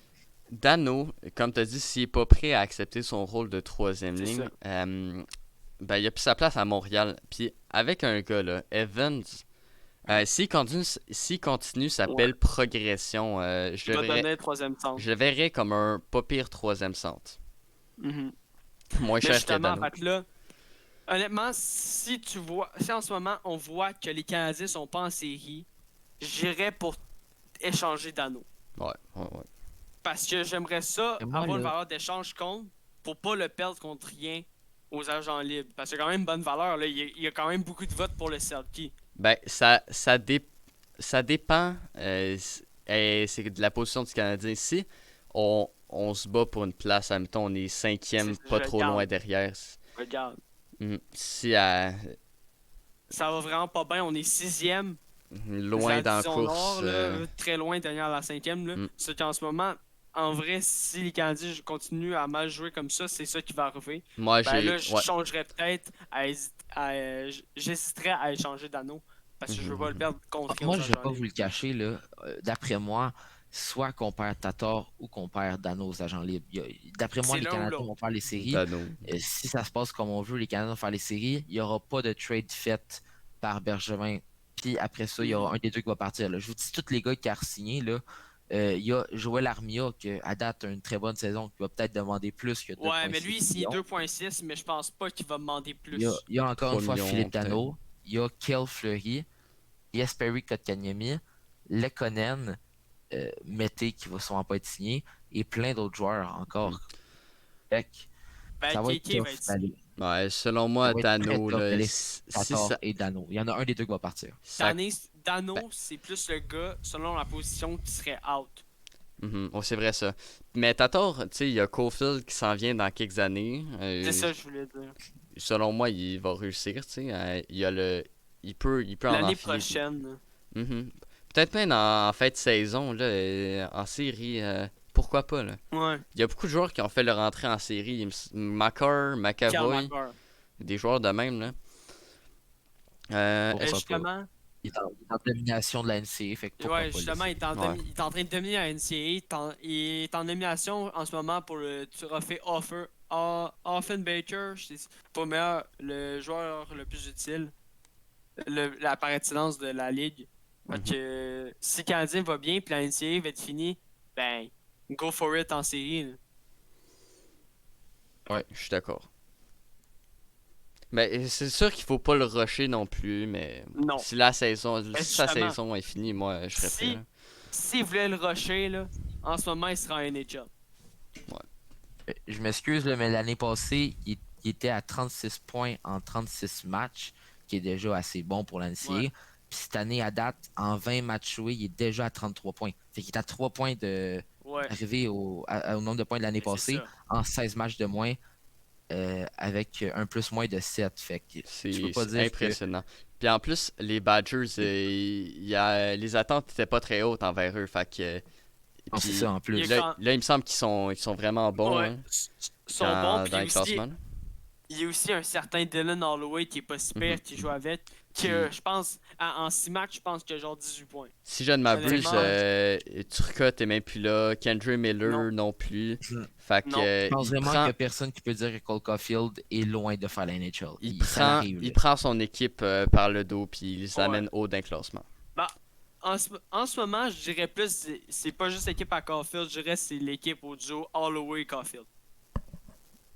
Dano, comme tu as dit, s'il est pas prêt à accepter son rôle de troisième C'est ligne, ça. ben, il a plus sa place à Montréal. Puis avec un gars, là, Evans, s'il continue sa Ouais. belle progression, Il va devenir troisième centre. je le verrais comme un pas pire troisième centre. Mhm. Moins Mais cher que justement, Dano. fait que là, honnêtement, si en ce moment on voit que les Canadiens sont pas en série, j'irais pour échanger Dano. Ouais, ouais, ouais. Parce que j'aimerais ça Et moi, avoir une là, valeur d'échange contre pour pas le perdre contre rien aux agents libres. Parce qu'il y a quand même une bonne valeur. Là. Il y a quand même beaucoup de votes pour le Selkie. Ben, ça dépend. C'est de la position du Canadien. Si on se bat pour une place, admettons, on est cinquième, C'est- pas je trop regarde. loin derrière. Regarde. Si Ça va vraiment pas bien. On est sixième. loin La dans la division course. Nord, là, très loin derrière la cinquième. Là. Mm. C'est qu'en ce moment, en vrai, si les Canadiens continuent à mal jouer comme ça, c'est ça qui va arriver. Moi, Ben là, je ouais. changerais peut-être j'hésiterais à échanger Dano. Parce que je veux pas le perdre contre moi, aux je vais agents pas libres. vous le cacher, là. D'après moi, soit qu'on perd Tatar ou qu'on perd Dano aux agents libres. D'après moi, C'est les l'un ou Canadiens l'autre. vont faire les séries. Dano. Si ça se passe comme on veut, les Canadiens vont faire les séries. Il n'y aura pas de trade fait par Bergevin. Puis après ça, il y aura un des deux qui va partir. Là. Je vous dis, tous les gars qui ont signé, là, il y a Joël Armia qui, à date, a une très bonne saison, qui va peut-être demander plus que 2,6 Ouais, mais lui, il signe millions. 2,6, mais je pense pas qu'il va demander plus. Il y a encore 3 une fois millions, Philippe peut-être. Dano, il y a Kel Fleury, Jesperi Kotkaniemi, Lekonen, Mété qui va sûrement pas être signé, et plein d'autres joueurs encore. Fait que Ben, ça va être KK va tough être signé. d'aller. Ouais, selon Ça moi, va être très Dano, tough là, d'aller si Tatar ça, et Dano. Il y en a un des deux qui va partir. Dano, Ben- c'est plus le gars, selon la position, qui serait out. Oh, c'est vrai ça. Mais Tatar, tu sais, il y a Caulfield qui s'en vient dans quelques années. C'est ça que je voulais dire. Selon moi, il va réussir, tu sais. Il y a il peut en L'année enfiler. prochaine. Mhm. Peut-être même en fin de saison, là, en série. pourquoi pas, là. Ouais. Il y a beaucoup de joueurs qui ont fait leur entrée en série. Carl McAvoy, McCarr. des joueurs de même, là. Pourquoi pas? Justement, Il est en domination de la NCA, fait que pourquoi ouais, pas justement, laisser? il est en train de dominer la NCAA. Il est en nomination en ce moment pour le trophée Offenbaker. Pour le joueur le plus utile. La par excellence de la ligue. Fait que si le Canadien va bien puis la NCAA va être finie, ben, go for it en série. Là. Ouais, je suis d'accord. Mais c'est sûr qu'il faut pas le rusher non plus, mais Non. si la saison, si sa justement, saison est finie, moi je serais prêt. Si, Là. s'il voulait le rusher, là, en ce moment, il sera en NHL. Je m'excuse, là, mais l'année passée, il était à 36 points en 36 matchs, qui est déjà assez bon pour l'NCA. Ouais. Puis cette année, à date, en 20 matchs joués, il est déjà à 33 points. Fait qu'il est à 3 points de Ouais. arriver au nombre de points de l'année Mais c'est passée, ça. en 16 matchs de moins, avec un plus moins de 7. Fait que je peux pas C'est dire impressionnant. Puis en plus, les Badgers, les attentes n'étaient pas très hautes envers eux. Fait que, Non, c'est puis ça en plus. Il est là, il me semble qu'ils sont vraiment bons Ouais. hein, Sont dans, bons, puis dans les classements. là. il y a aussi un certain Dylan Holloway qui est pas si pire, qui joue avec. Qui, je pense, en 6 matchs, je pense qu'il a genre 18 points. Si je ne m'abuse, Honnêtement, Turcotte est même plus là. Kendra Miller non plus. Fait que, Non. Je pense il vraiment prend, qu'il n'y a personne qui peut dire que Cole Caulfield est loin de faire la NHL. il Ça prend, arrive, il là. prend son équipe par le dos puis il les Ouais. amène haut d'un classement. En ce moment, je dirais plus, c'est pas juste l'équipe à Caulfield, je dirais c'est l'équipe au duo Holloway-Caulfield.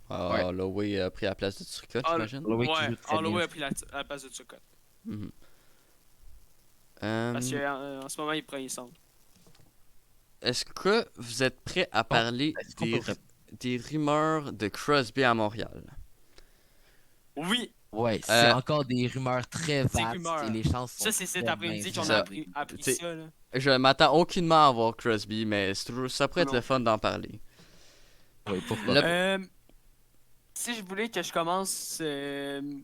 Ah, Holloway a pris la place de Turcotte, j'imagine. Holloway qui Ouais, joue très Holloway bien. a pris la place de Turcotte. Mhm. Parce qu'en ce moment, il prend les centres. Est-ce que vous êtes prêt à parler est-ce qu'on peut- des rumeurs de Crosby à Montréal? Oui, Ouais, c'est Euh, encore des rumeurs très des vastes rumeurs. et les chances sont ça c'est cet très après-midi minces. qu'on C'est a ça. appris T'sais, ça. Là. Je m'attends aucunement à voir Crosby, mais ça pourrait être Non. le fun d'en parler. Oui, pourquoi Le- pas. Si je voulais que je commence, il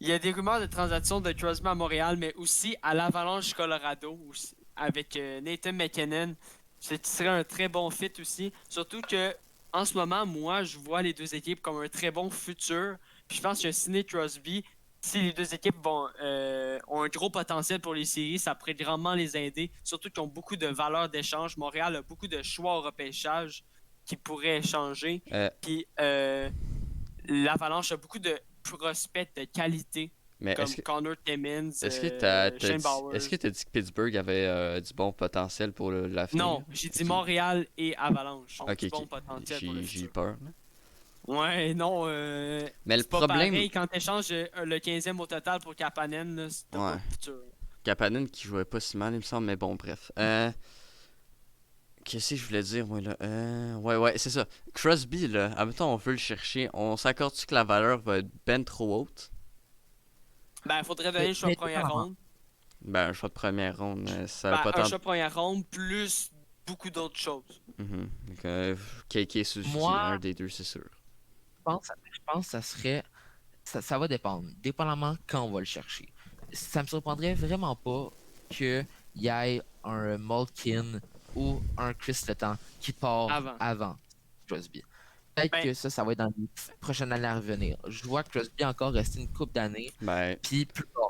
y a des rumeurs de transactions de Crosby à Montréal, mais aussi à l'Avalanche Colorado, aussi, avec Nathan McKinnon. Ce qui serait un très bon fit aussi. Surtout que en ce moment, moi, je vois les deux équipes comme un très bon futur. Puis je pense que Sidney Crosby, si les deux équipes ont un gros potentiel pour les séries, ça pourrait grandement les aider. Surtout qu'ils ont beaucoup de valeur d'échange. Montréal a beaucoup de choix au repêchage qui pourraient changer. Euh, Puis l'Avalanche a beaucoup de prospects de qualité, mais comme Connor Timmins, est-ce que Shane Bowers. est-ce que t'as dit que Pittsburgh avait du bon potentiel pour l'avenir? Non, j'ai dit Montréal et Avalanche ont Ok, du bon ok. potentiel pour le J'ai futur. peur. là. Ouais, non, Mais le c'est pas problème, pareil quand t'échanges le 15e au total pour Kapanen, là, c'est pas Ouais. le futur. Kapanen qui jouait pas si mal, il me semble, mais bon, bref. Qu'est-ce que je voulais dire, moi, là? Ouais, c'est ça. Crosby, là, admettons, on veut le chercher. On s'accorde-tu que la valeur va être ben trop haute? Ben, il faudrait donner le choix Mais- première ronde. Ben, un choix de première ronde, ça va Ben, pas un tant... choix première ronde plus beaucoup d'autres choses. Mhm. Donc, KK Suzuki, Moi- un des deux, c'est sûr. Je pense que ça serait. Ça va dépendre. Dépendamment quand on va le chercher. Ça me surprendrait vraiment pas qu'il y ait un Malkin ou un Chris Letang qui part avant Crosby. Peut-être Ben- que ça va être dans les prochaines années à revenir. Je vois Crosby encore rester une couple d'années. Ben, Puis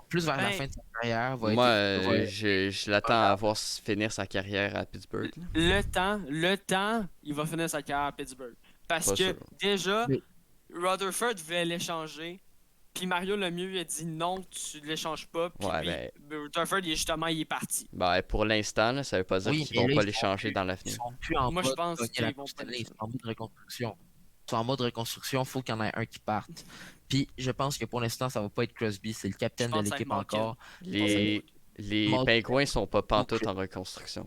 plus vers la Ben, fin de sa carrière, va moi, être. je l'attends à voir finir sa carrière à Pittsburgh. là. Le temps, il va finir sa carrière à Pittsburgh. Parce Pas que sûr. déjà, Mais- Rutherford voulait l'échanger. Puis Mario Lemieux il a dit non, tu ne l'échanges pas. Puis Ouais, lui, Rutherford, il est parti. Ben, pour l'instant, là, ça veut pas dire Oui, qu'ils mais vont là, pas ils l'échanger dans Ils l'avenir. sont plus en Moi, je mode pense gagner qu'ils la vont Coupe pas Stanley, le ils sont en mode reconstruction. Ils sont en mode reconstruction, faut qu'il y en ait un qui parte. Puis je pense que pour l'instant, ça va pas être Crosby, c'est le capitaine Je de pense que ça va l'équipe être Malkin. encore. Les Malkin. Pingouins sont pas pantoute en reconstruction.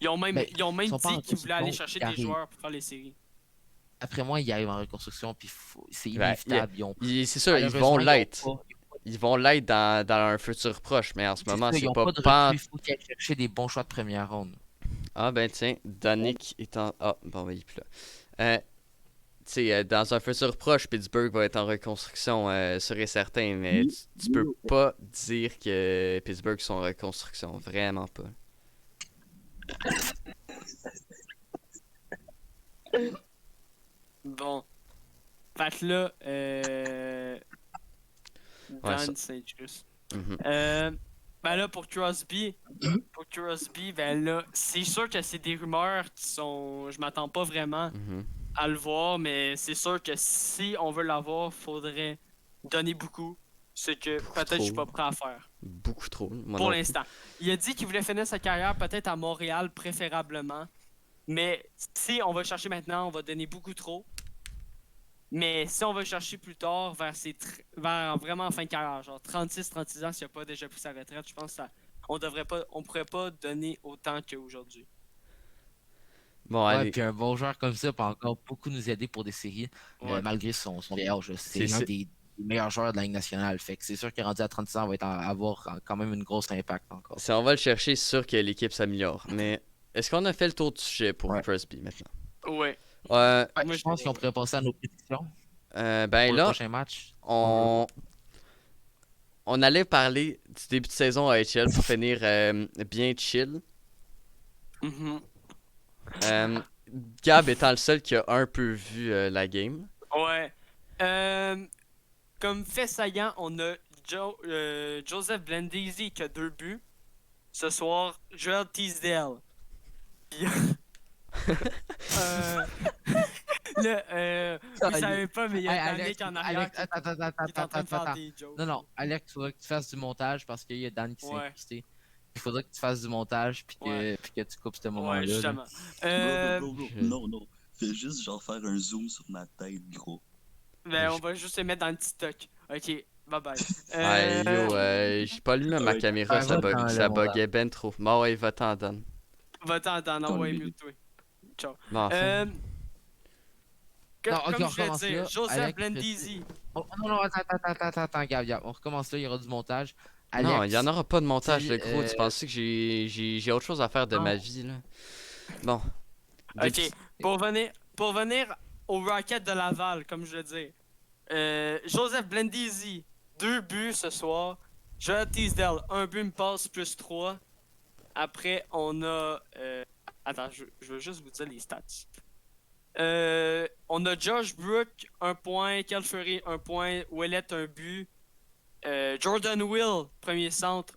Ils ont même, Ben, ils ont même ils sont pas en dit qu'ils voulaient aller reconstruction, chercher des ils joueurs pour faire les séries. Après moi, ils arrivent en reconstruction, puis c'est Ben, inévitable. C'est sûr, ils Malheureusement, vont ils ont l'être. pas- Ils vont l'être dans un futur proche, mais en ce moment, ça, ils c'est ont pas pas de pan- recrues, il faut qu'ils aillent chercher des bons choix de première ronde. Ah ben tiens, Danick est en... Ah, bon, ben, il est plus là. Tu sais, dans un futur proche, Pittsburgh va être en reconstruction, sûr et certain, mais tu peux pas dire que Pittsburgh sont en reconstruction, vraiment pas. Bon. Fait que là, Ouais, ça. Dan Saint-Just. Mhm. Ben là, pour Crosby, ben là, c'est sûr que c'est des rumeurs qui sont. Je m'attends pas vraiment Mhm. à le voir, mais c'est sûr que si on veut l'avoir, faudrait donner beaucoup. Ce que Beaucoup peut-être je suis trop. pas prêt à faire. Beaucoup trop. Moi Pour non plus. l'instant. Il a dit qu'il voulait finir sa carrière peut-être à Montréal, préférablement. Mais si on va chercher maintenant, on va donner beaucoup trop. Mais si on va chercher plus tard, vers vraiment fin de carrière, genre 36 ans, s'il n'a pas déjà pris sa retraite, je pense que on pourrait pas donner autant qu'aujourd'hui. Bon, Ouais, allez. puis un bon joueur comme ça peut encore beaucoup nous aider pour des séries, Ouais. malgré son vieil âge. C'est C'est un des meilleurs joueurs de la Ligue nationale. Fait que c'est sûr qu'il est rendu à 36 ans, il va avoir quand même une grosse impact encore. Si on va le chercher, c'est sûr que l'équipe s'améliore. Mais est-ce qu'on a fait le tour du sujet pour Ouais. Crosby maintenant? Ouais. Euh, Ouais, Moi, je pense qu'on pourrait passer à nos prédictions ben pour le là, prochain match. on, on allait parler du début de saison à HL pour finir bien chill. Mhm. Euh, Gab étant le seul qui a un peu vu la game. Ouais. Comme fait saillant, on a Joseph Blandisi qui a 2 buts. Ce soir, Joel Teasdale. Puis, euh, vous savez pas, mais il y Hey, a Alex, Danick en arrière Alex, qui est en train de faire attends. des jokes. Non, Alex, il faudra que tu fasses du montage parce qu'il y a Dan qui s'est Ouais, incrusté. Il faudra que tu fasses du montage ouais, puis que tu coupes ce ouais, moment-là. Là. justement. Bro. Je- Non. Fais juste genre faire un zoom sur ma tête, gros. Ben, on va juste se mettre dans le petit stock. Ok, bye bye. Ouais, yo, j'ai pas allumé ma Alright. caméra, Ouais, va-t'en, le ça montage. buguait ben trop. Bon, ouais, va-t'en, Dan. Va-t'en, Dan, Dans le envoie milieu. mute-toi. Ciao. Bon, enfin. Euh, Non, ok, comme on je l'ai recommence dit, là. Joseph Alex, Blandisi. non, attends, Gab. On recommence là, il y aura du montage. Non, il y en Alex, aura pas de montage, dis, le gros. Tu penses que j'ai autre chose à faire de non. ma vie, là? Bon. Ok, Début- pour venir au Rocket de Laval, comme je le dis. Joseph Blandisi, 2 buts ce soir. Joel Teasdale, 1 but, une passe, plus 3. Après, on a. Attends, je veux juste vous dire les stats. On a Josh Brook, 1 point. Kel Fury, 1 point. Ouellet, 1 but. Jordan Will, premier centre,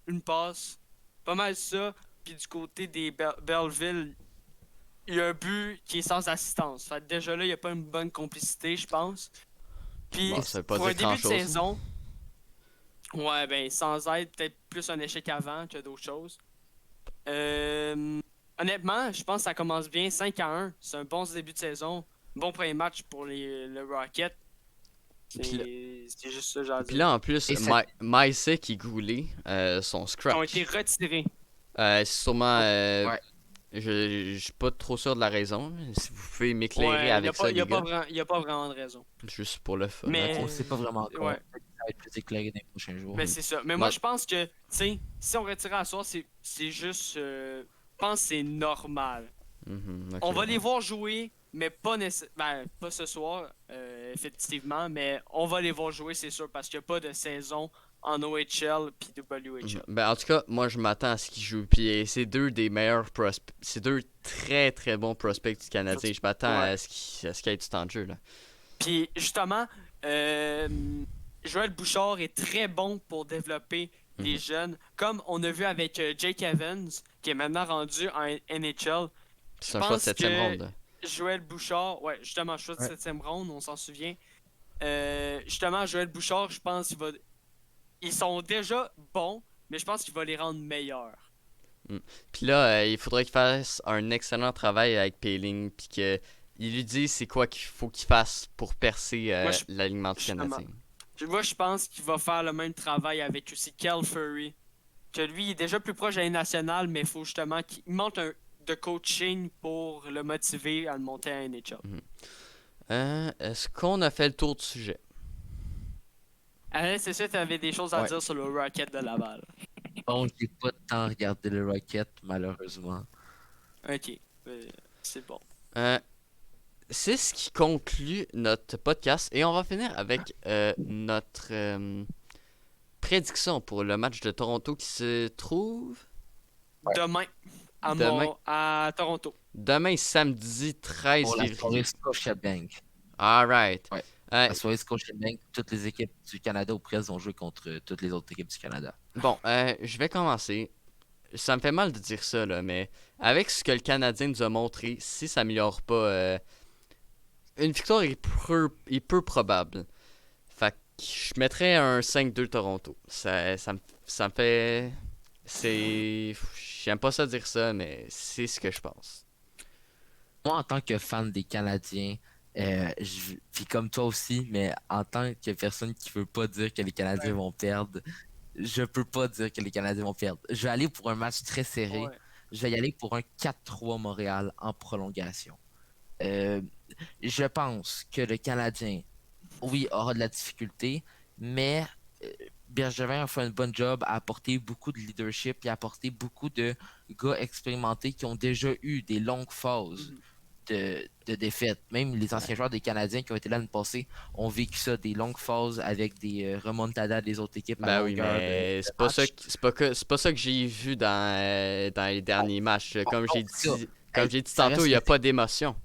une passe. Pas mal ça. Puis du côté des Belleville, il y a un but qui est sans assistance. Fait que déjà là, il n'y a pas une bonne complicité, je pense. Puis Bon, ça veut pas pour un dire début de grand-chose, hein. saison, ouais, ben sans aide, peut-être plus un échec avant que d'autres choses. Honnêtement, je pense que ça commence bien 5-1. C'est un bon début de saison. Bon premier match pour le Rocket. Puis là- C'est juste ça, j'ai à Puis dire. là, en plus, Et ça- Maïsek qui goulé son Ils ont scratch. été retirés. C'est sûrement. Ouais. Je suis pas trop sûr de la raison. Mais si vous pouvez m'éclairer Ouais, il n'y a, avec ça, les gars. y a pas vraiment de raison. Juste pour le fun. Mais- ok. On sait pas vraiment encore. Ouais. Peut-être que ça va être plus éclairé dans les prochains jours. Mais c'est ça. Mais moi, je pense que, tu sais, si on retirait à soir, c'est juste. Je pense que c'est normal. Mhm, ok, On va ouais. les voir jouer, mais pas pas ce soir, effectivement, mais on va les voir jouer, c'est sûr, parce qu'il n'y a pas de saison en OHL puis WHL. Ben, en tout cas, moi, je m'attends à ce qu'ils jouent. Puis c'est deux des meilleurs prospects. C'est deux très très bons prospects du Canadien. Je m'attends Ouais. à ce qu'il y ait du temps de jeu, là. Puis justement, Joël Bouchard est très bon pour développer les jeunes, comme on a vu avec Jake Evans, qui est maintenant rendu en NHL. C'est un choix de pense 7ème que- ronde, là. Joël Bouchard, ouais, justement, choix de Ouais. 7e ronde, on s'en souvient. Justement, Joël Bouchard, je pense qu'il va. Ils sont déjà bons, mais je pense qu'il va les rendre meilleurs. Puis là, il faudrait qu'il fasse un excellent travail avec Payling. Puis qu'il lui dise c'est quoi qu'il faut qu'il fasse pour percer Moi, l'alignement du justement. Canadien. Moi, je pense qu'il va faire le même travail avec aussi Kel Fury. Que lui, il est déjà plus proche de la Ligue nationale, mais il faut justement qu'il monte de coaching pour le motiver à le monter à NHL. Est-ce qu'on a fait le tour du sujet? Alain, c'est ça, tu avais des choses à Ouais. dire sur le Rocket de Laval. Bon, j'ai pas tant regardé le Rocket, malheureusement. Ok, c'est bon. C'est ce qui conclut notre podcast et on va finir avec notre prédiction pour le match de Toronto qui se trouve Demain. Demain, à Toronto. demain samedi 13 Pour la soirée février. Scotiabank. Alright. Ouais. Euh, La soirée Scotiabank, toutes les équipes du Canada ou presque vont jouer contre toutes les autres équipes du Canada. bon, je vais commencer. Ça me fait mal de dire ça, là, mais avec ce que le Canadien nous a montré, si ça améliore pas, une victoire est peu probable. Fait que je mettrais un 5-2 Toronto. Ça me fait... C'est... J'aime pas ça dire ça, mais c'est ce que je pense. Moi, en tant que fan des Canadiens, puis comme toi aussi, mais en tant que personne qui veut pas dire que les Canadiens vont perdre, je peux pas dire que les Canadiens vont perdre. Je vais aller pour un match très serré. Ouais. Je vais y aller pour un 4-3 Montréal en prolongation. Euh, je pense que le Canadien, oui, aura de la difficulté, mais Bergevin a fait un bon job à apporter beaucoup de leadership et à apporter beaucoup de gars expérimentés qui ont déjà eu des longues phases Mhm. de défaite. Même les anciens joueurs des Canadiens qui ont été là l'année passée ont vécu ça, des longues phases avec des remontadas des autres équipes à Ben oui, longueur mais de c'est pas ça, match. c'est pas ça que j'ai vu dans les derniers matchs. Comme j'ai c'est ça. dit, comme j'ai dit Ça tantôt, reste il n'y a que pas d'émotion.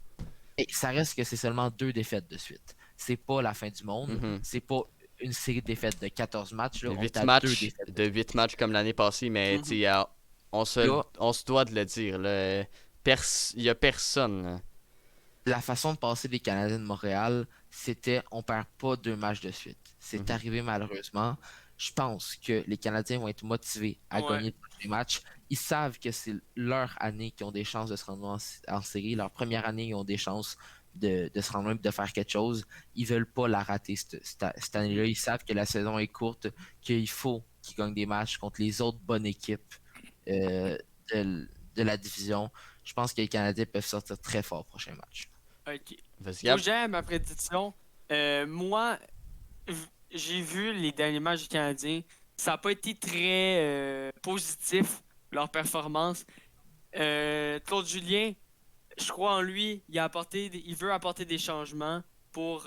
Et ça reste que c'est seulement 2 défaites de suite. C'est pas la fin du monde. Mhm. C'est pas une série de défaites de 14 matchs. Là. On est 8 à 2 matchs, défaites. de 8 matchs comme l'année passée, mais Mhm. tu sais, Là, on se doit de le dire. Là. Il y a personne. Là. la façon de passer des Canadiens de Montréal, c'était on perd pas 2 matchs de suite. C'est Mhm. arrivé malheureusement. Je pense que les Canadiens vont être motivés à Ouais. gagner les matchs. Ils savent que c'est leur année qu'ils ont des chances de se rendre en série. Leur première année, ils ont des chances de se rendre même de faire quelque chose. Ils veulent pas la rater cette année-là. Ils savent que la saison est courte, qu'il faut qu'ils gagnent des matchs contre les autres bonnes équipes euh, de la division. Je pense que les Canadiens peuvent sortir très fort au prochain match. Ok. Vas-y, Moi, Gab. j'ai ma prédiction. Moi, j'ai vu les derniers matchs du Canadien. Ça n'a pas été très positif, leur performance. Claude Julien, je crois en lui. Il veut apporter des changements pour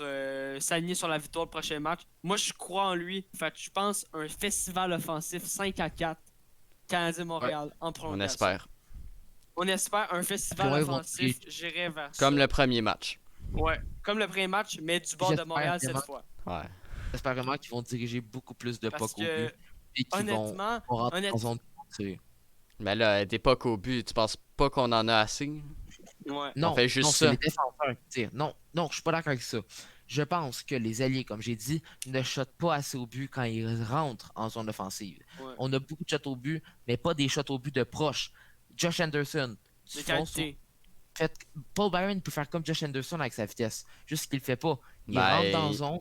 s'aligner sur la victoire le prochain match. Moi, je crois en lui. Fait que je pense un festival offensif 5-4, Ouais. Canadien-Montréal en On prolongation. espère. On espère un festival Puis, ouais, ils vont offensif. J'irai vers Comme ça. le premier match. Ouais, comme le premier match, mais du bord de J'espère Montréal cette vraiment, fois. Ouais. j'espère vraiment qu'ils vont diriger beaucoup plus de Parce puck au but que, et qu'ils vont honnêtement, rentrer en zone de tir. Mais là, des pucks au but, tu penses pas qu'on en a assez? ouais. On Non, fait juste non, c'est ça. les défenseurs qui tirent. Non, non, je suis pas d'accord avec ça. Je pense que les alliés, comme j'ai dit, ne shotent pas assez au but quand ils rentrent en zone offensive. Ouais. On a beaucoup de shots au but, mais pas des shots au but de proche. Josh Anderson, De font son- qualité. Paul Byron peut faire comme Josh Anderson avec sa vitesse. Juste qu'il le fait pas. Il Ben, rentre dans la zone.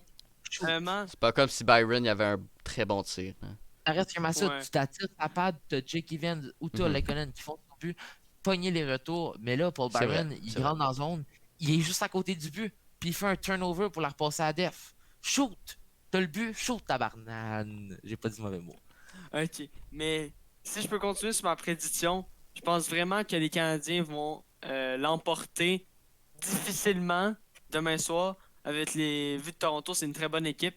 shoot. Vraiment, c'est pas comme si Byron il avait un très bon tir. Hein. Ça reste comme ça. Ouais. Tu t'attires ta patte, t'as Jake Evans ou t'as Mhm. Lekonen qui font ton but, pogner les retours. Mais là, Paul C'est vrai, Byron, il c'est vrai. rentre dans la zone, il est juste à côté du but, puis il fait un turnover pour la repasser à Def. Shoot! T'as le but, shoot tabarnane. J'ai pas dit mauvais mot. ok. Mais si je peux continuer sur ma prédiction, je pense vraiment que les Canadiens vont l'emporter difficilement demain soir avec les vues de Toronto. C'est une très bonne équipe.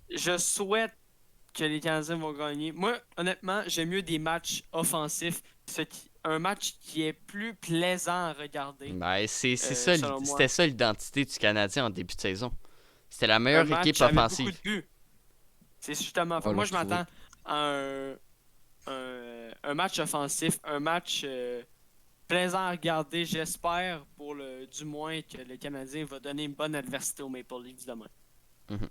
Je souhaite que les Canadiens vont gagner. Moi, honnêtement, j'aime mieux des matchs offensifs. Un match qui est plus plaisant à regarder, Ben, c'est ça, selon moi. c'était ça l'identité du Canadien en début de saison. C'était la Un meilleure match équipe avec beaucoup offensive. de buts. C'est justement. On va Moi, le je m'attends à un match offensif, un match plaisant à regarder. J'espère, du moins, que le Canadien va donner une bonne adversité aux Maple Leafs demain. Mhm.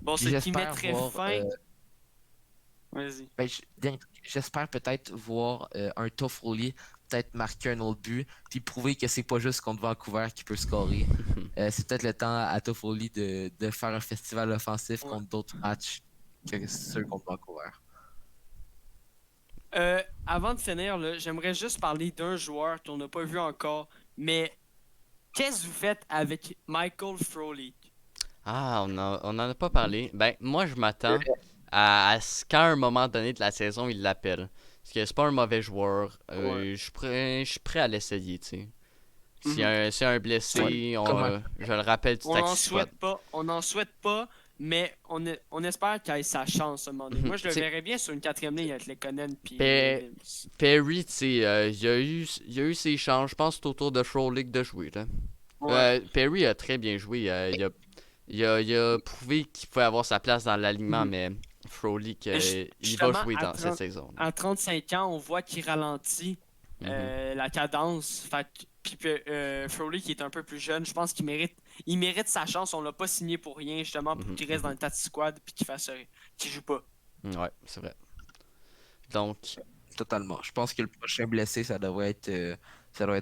Bon, Puis ce qui j'espère mettrait voir, fin. Vas-y. ben, j'espère peut-être voir un Toffoli peut-être marquer un autre but, puis prouver que c'est pas juste contre Vancouver qui peut scorer. C'est peut-être le temps à Toffoli de faire un festival offensif Ouais. contre d'autres matchs que ceux contre Vancouver. Avant de finir, là, j'aimerais juste parler d'un joueur qu'on n'a pas vu encore. Mais qu'est-ce que vous faites avec Michael Frolik? Ah, on en a pas parlé. Ben, moi, je m'attends à ce qu'à un moment donné de la saison, il l'appelle. Parce que c'est pas un mauvais joueur. Ouais. Je suis prêt à l'essayer, tu sais. Mhm. S'il y a un blessé, Ouais. Comment- je le rappelle du On n'en taxi squad. souhaite pas. On n'en souhaite pas. Mais on espère qu'il ait sa chance à un moment donné. Moi, je le T'sais, verrais bien sur une quatrième ligne avec Lekonen puis Pe- Williams. Perry, tu sais, il a eu ses chances. Je pense que c'est au tour de Frolik de jouer, là. Ouais. Perry a très bien joué. Il a prouvé qu'il pouvait avoir sa place dans l'alignement, Mhm. mais Frolik, Mais il va justement, jouer dans cette saison. à 35 ans, on voit qu'il ralentit Mhm. la cadence. Puis Froley, qui est un peu plus jeune, je pense il mérite sa chance. On l'a pas signé pour rien, justement, pour Mhm. qu'il reste dans le Tati Squad puis qu'il joue pas. Ouais, c'est vrai. Donc, Totalement. Je pense que le prochain blessé, ça doit être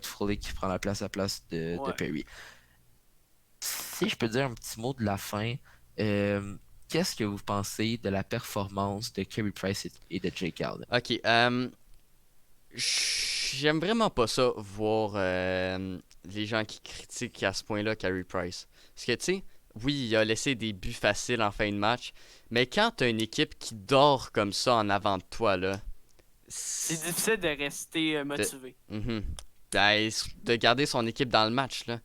Froley qui prend la place de Ouais. Perry. Si je peux dire un petit mot de la fin, euh, qu'est-ce que vous pensez de la performance de Carey Price et de Jake Allen? ok. J'aime vraiment pas ça, voir les gens qui critiquent à ce point-là Carey Price. Parce que, tu sais, oui, il a laissé des buts faciles en fin de match, mais quand t'as une équipe qui dort comme ça en avant de toi, là, C'est c'est- difficile de rester de, motivé. Mhm. Ben, de garder son équipe dans le match, là.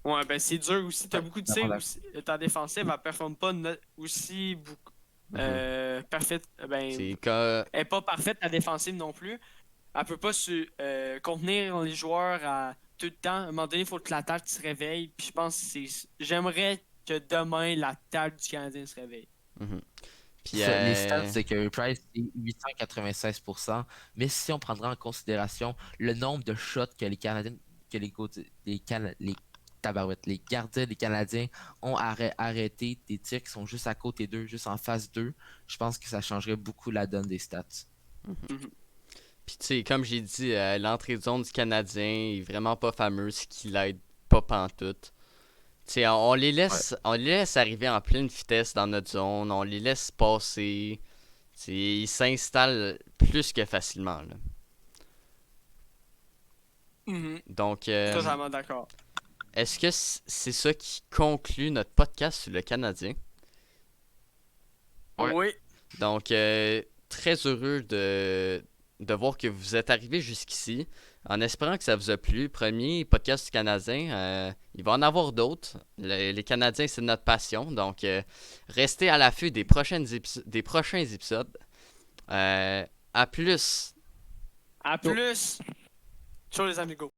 Ouais, ben c'est dur aussi. T'as Ouais, beaucoup de vraiment tirs aussi. Ta défensive, elle performe pas aussi beaucoup. Mhm. Parfaite. Ben, C'est que. elle est pas parfaite, ta défensive non plus. Elle peut pas contenir les joueurs tout le temps. À un moment donné, il faut que l'attaque se réveille. Puis je pense que j'aimerais que demain, l'attaque du Canadien se réveille. Mhm. Puis, Les stats de Carey Price, c'est 896%. Mais si on prendra en considération le nombre de shots que les Canadiens, que les gardiens des Canadiens ont arrêté des tirs qui sont juste à côté d'eux, juste en face d'eux, je pense que ça changerait beaucoup la donne des stats. Mhm. puis tu sais, comme j'ai dit, l'entrée de zone du Canadien est vraiment pas fameuse, ce qui l'aide pas pantoute. Tu sais, Ouais. on les laisse arriver en pleine vitesse dans notre zone, on les laisse passer. Tu sais, ils s'installent plus que facilement, là. Mhm. Donc, Totalement d'accord. est-ce que c'est ça qui conclut notre podcast sur le Canadien? Ouais. Oui. Donc, très heureux de voir que vous êtes arrivé jusqu'ici. En espérant que ça vous a plu. Premier podcast du Canadien. Il va en avoir d'autres. Les Canadiens, c'est notre passion. Donc, restez à l'affût des des prochains épisodes. À plus! À plus. Ciao les amigos.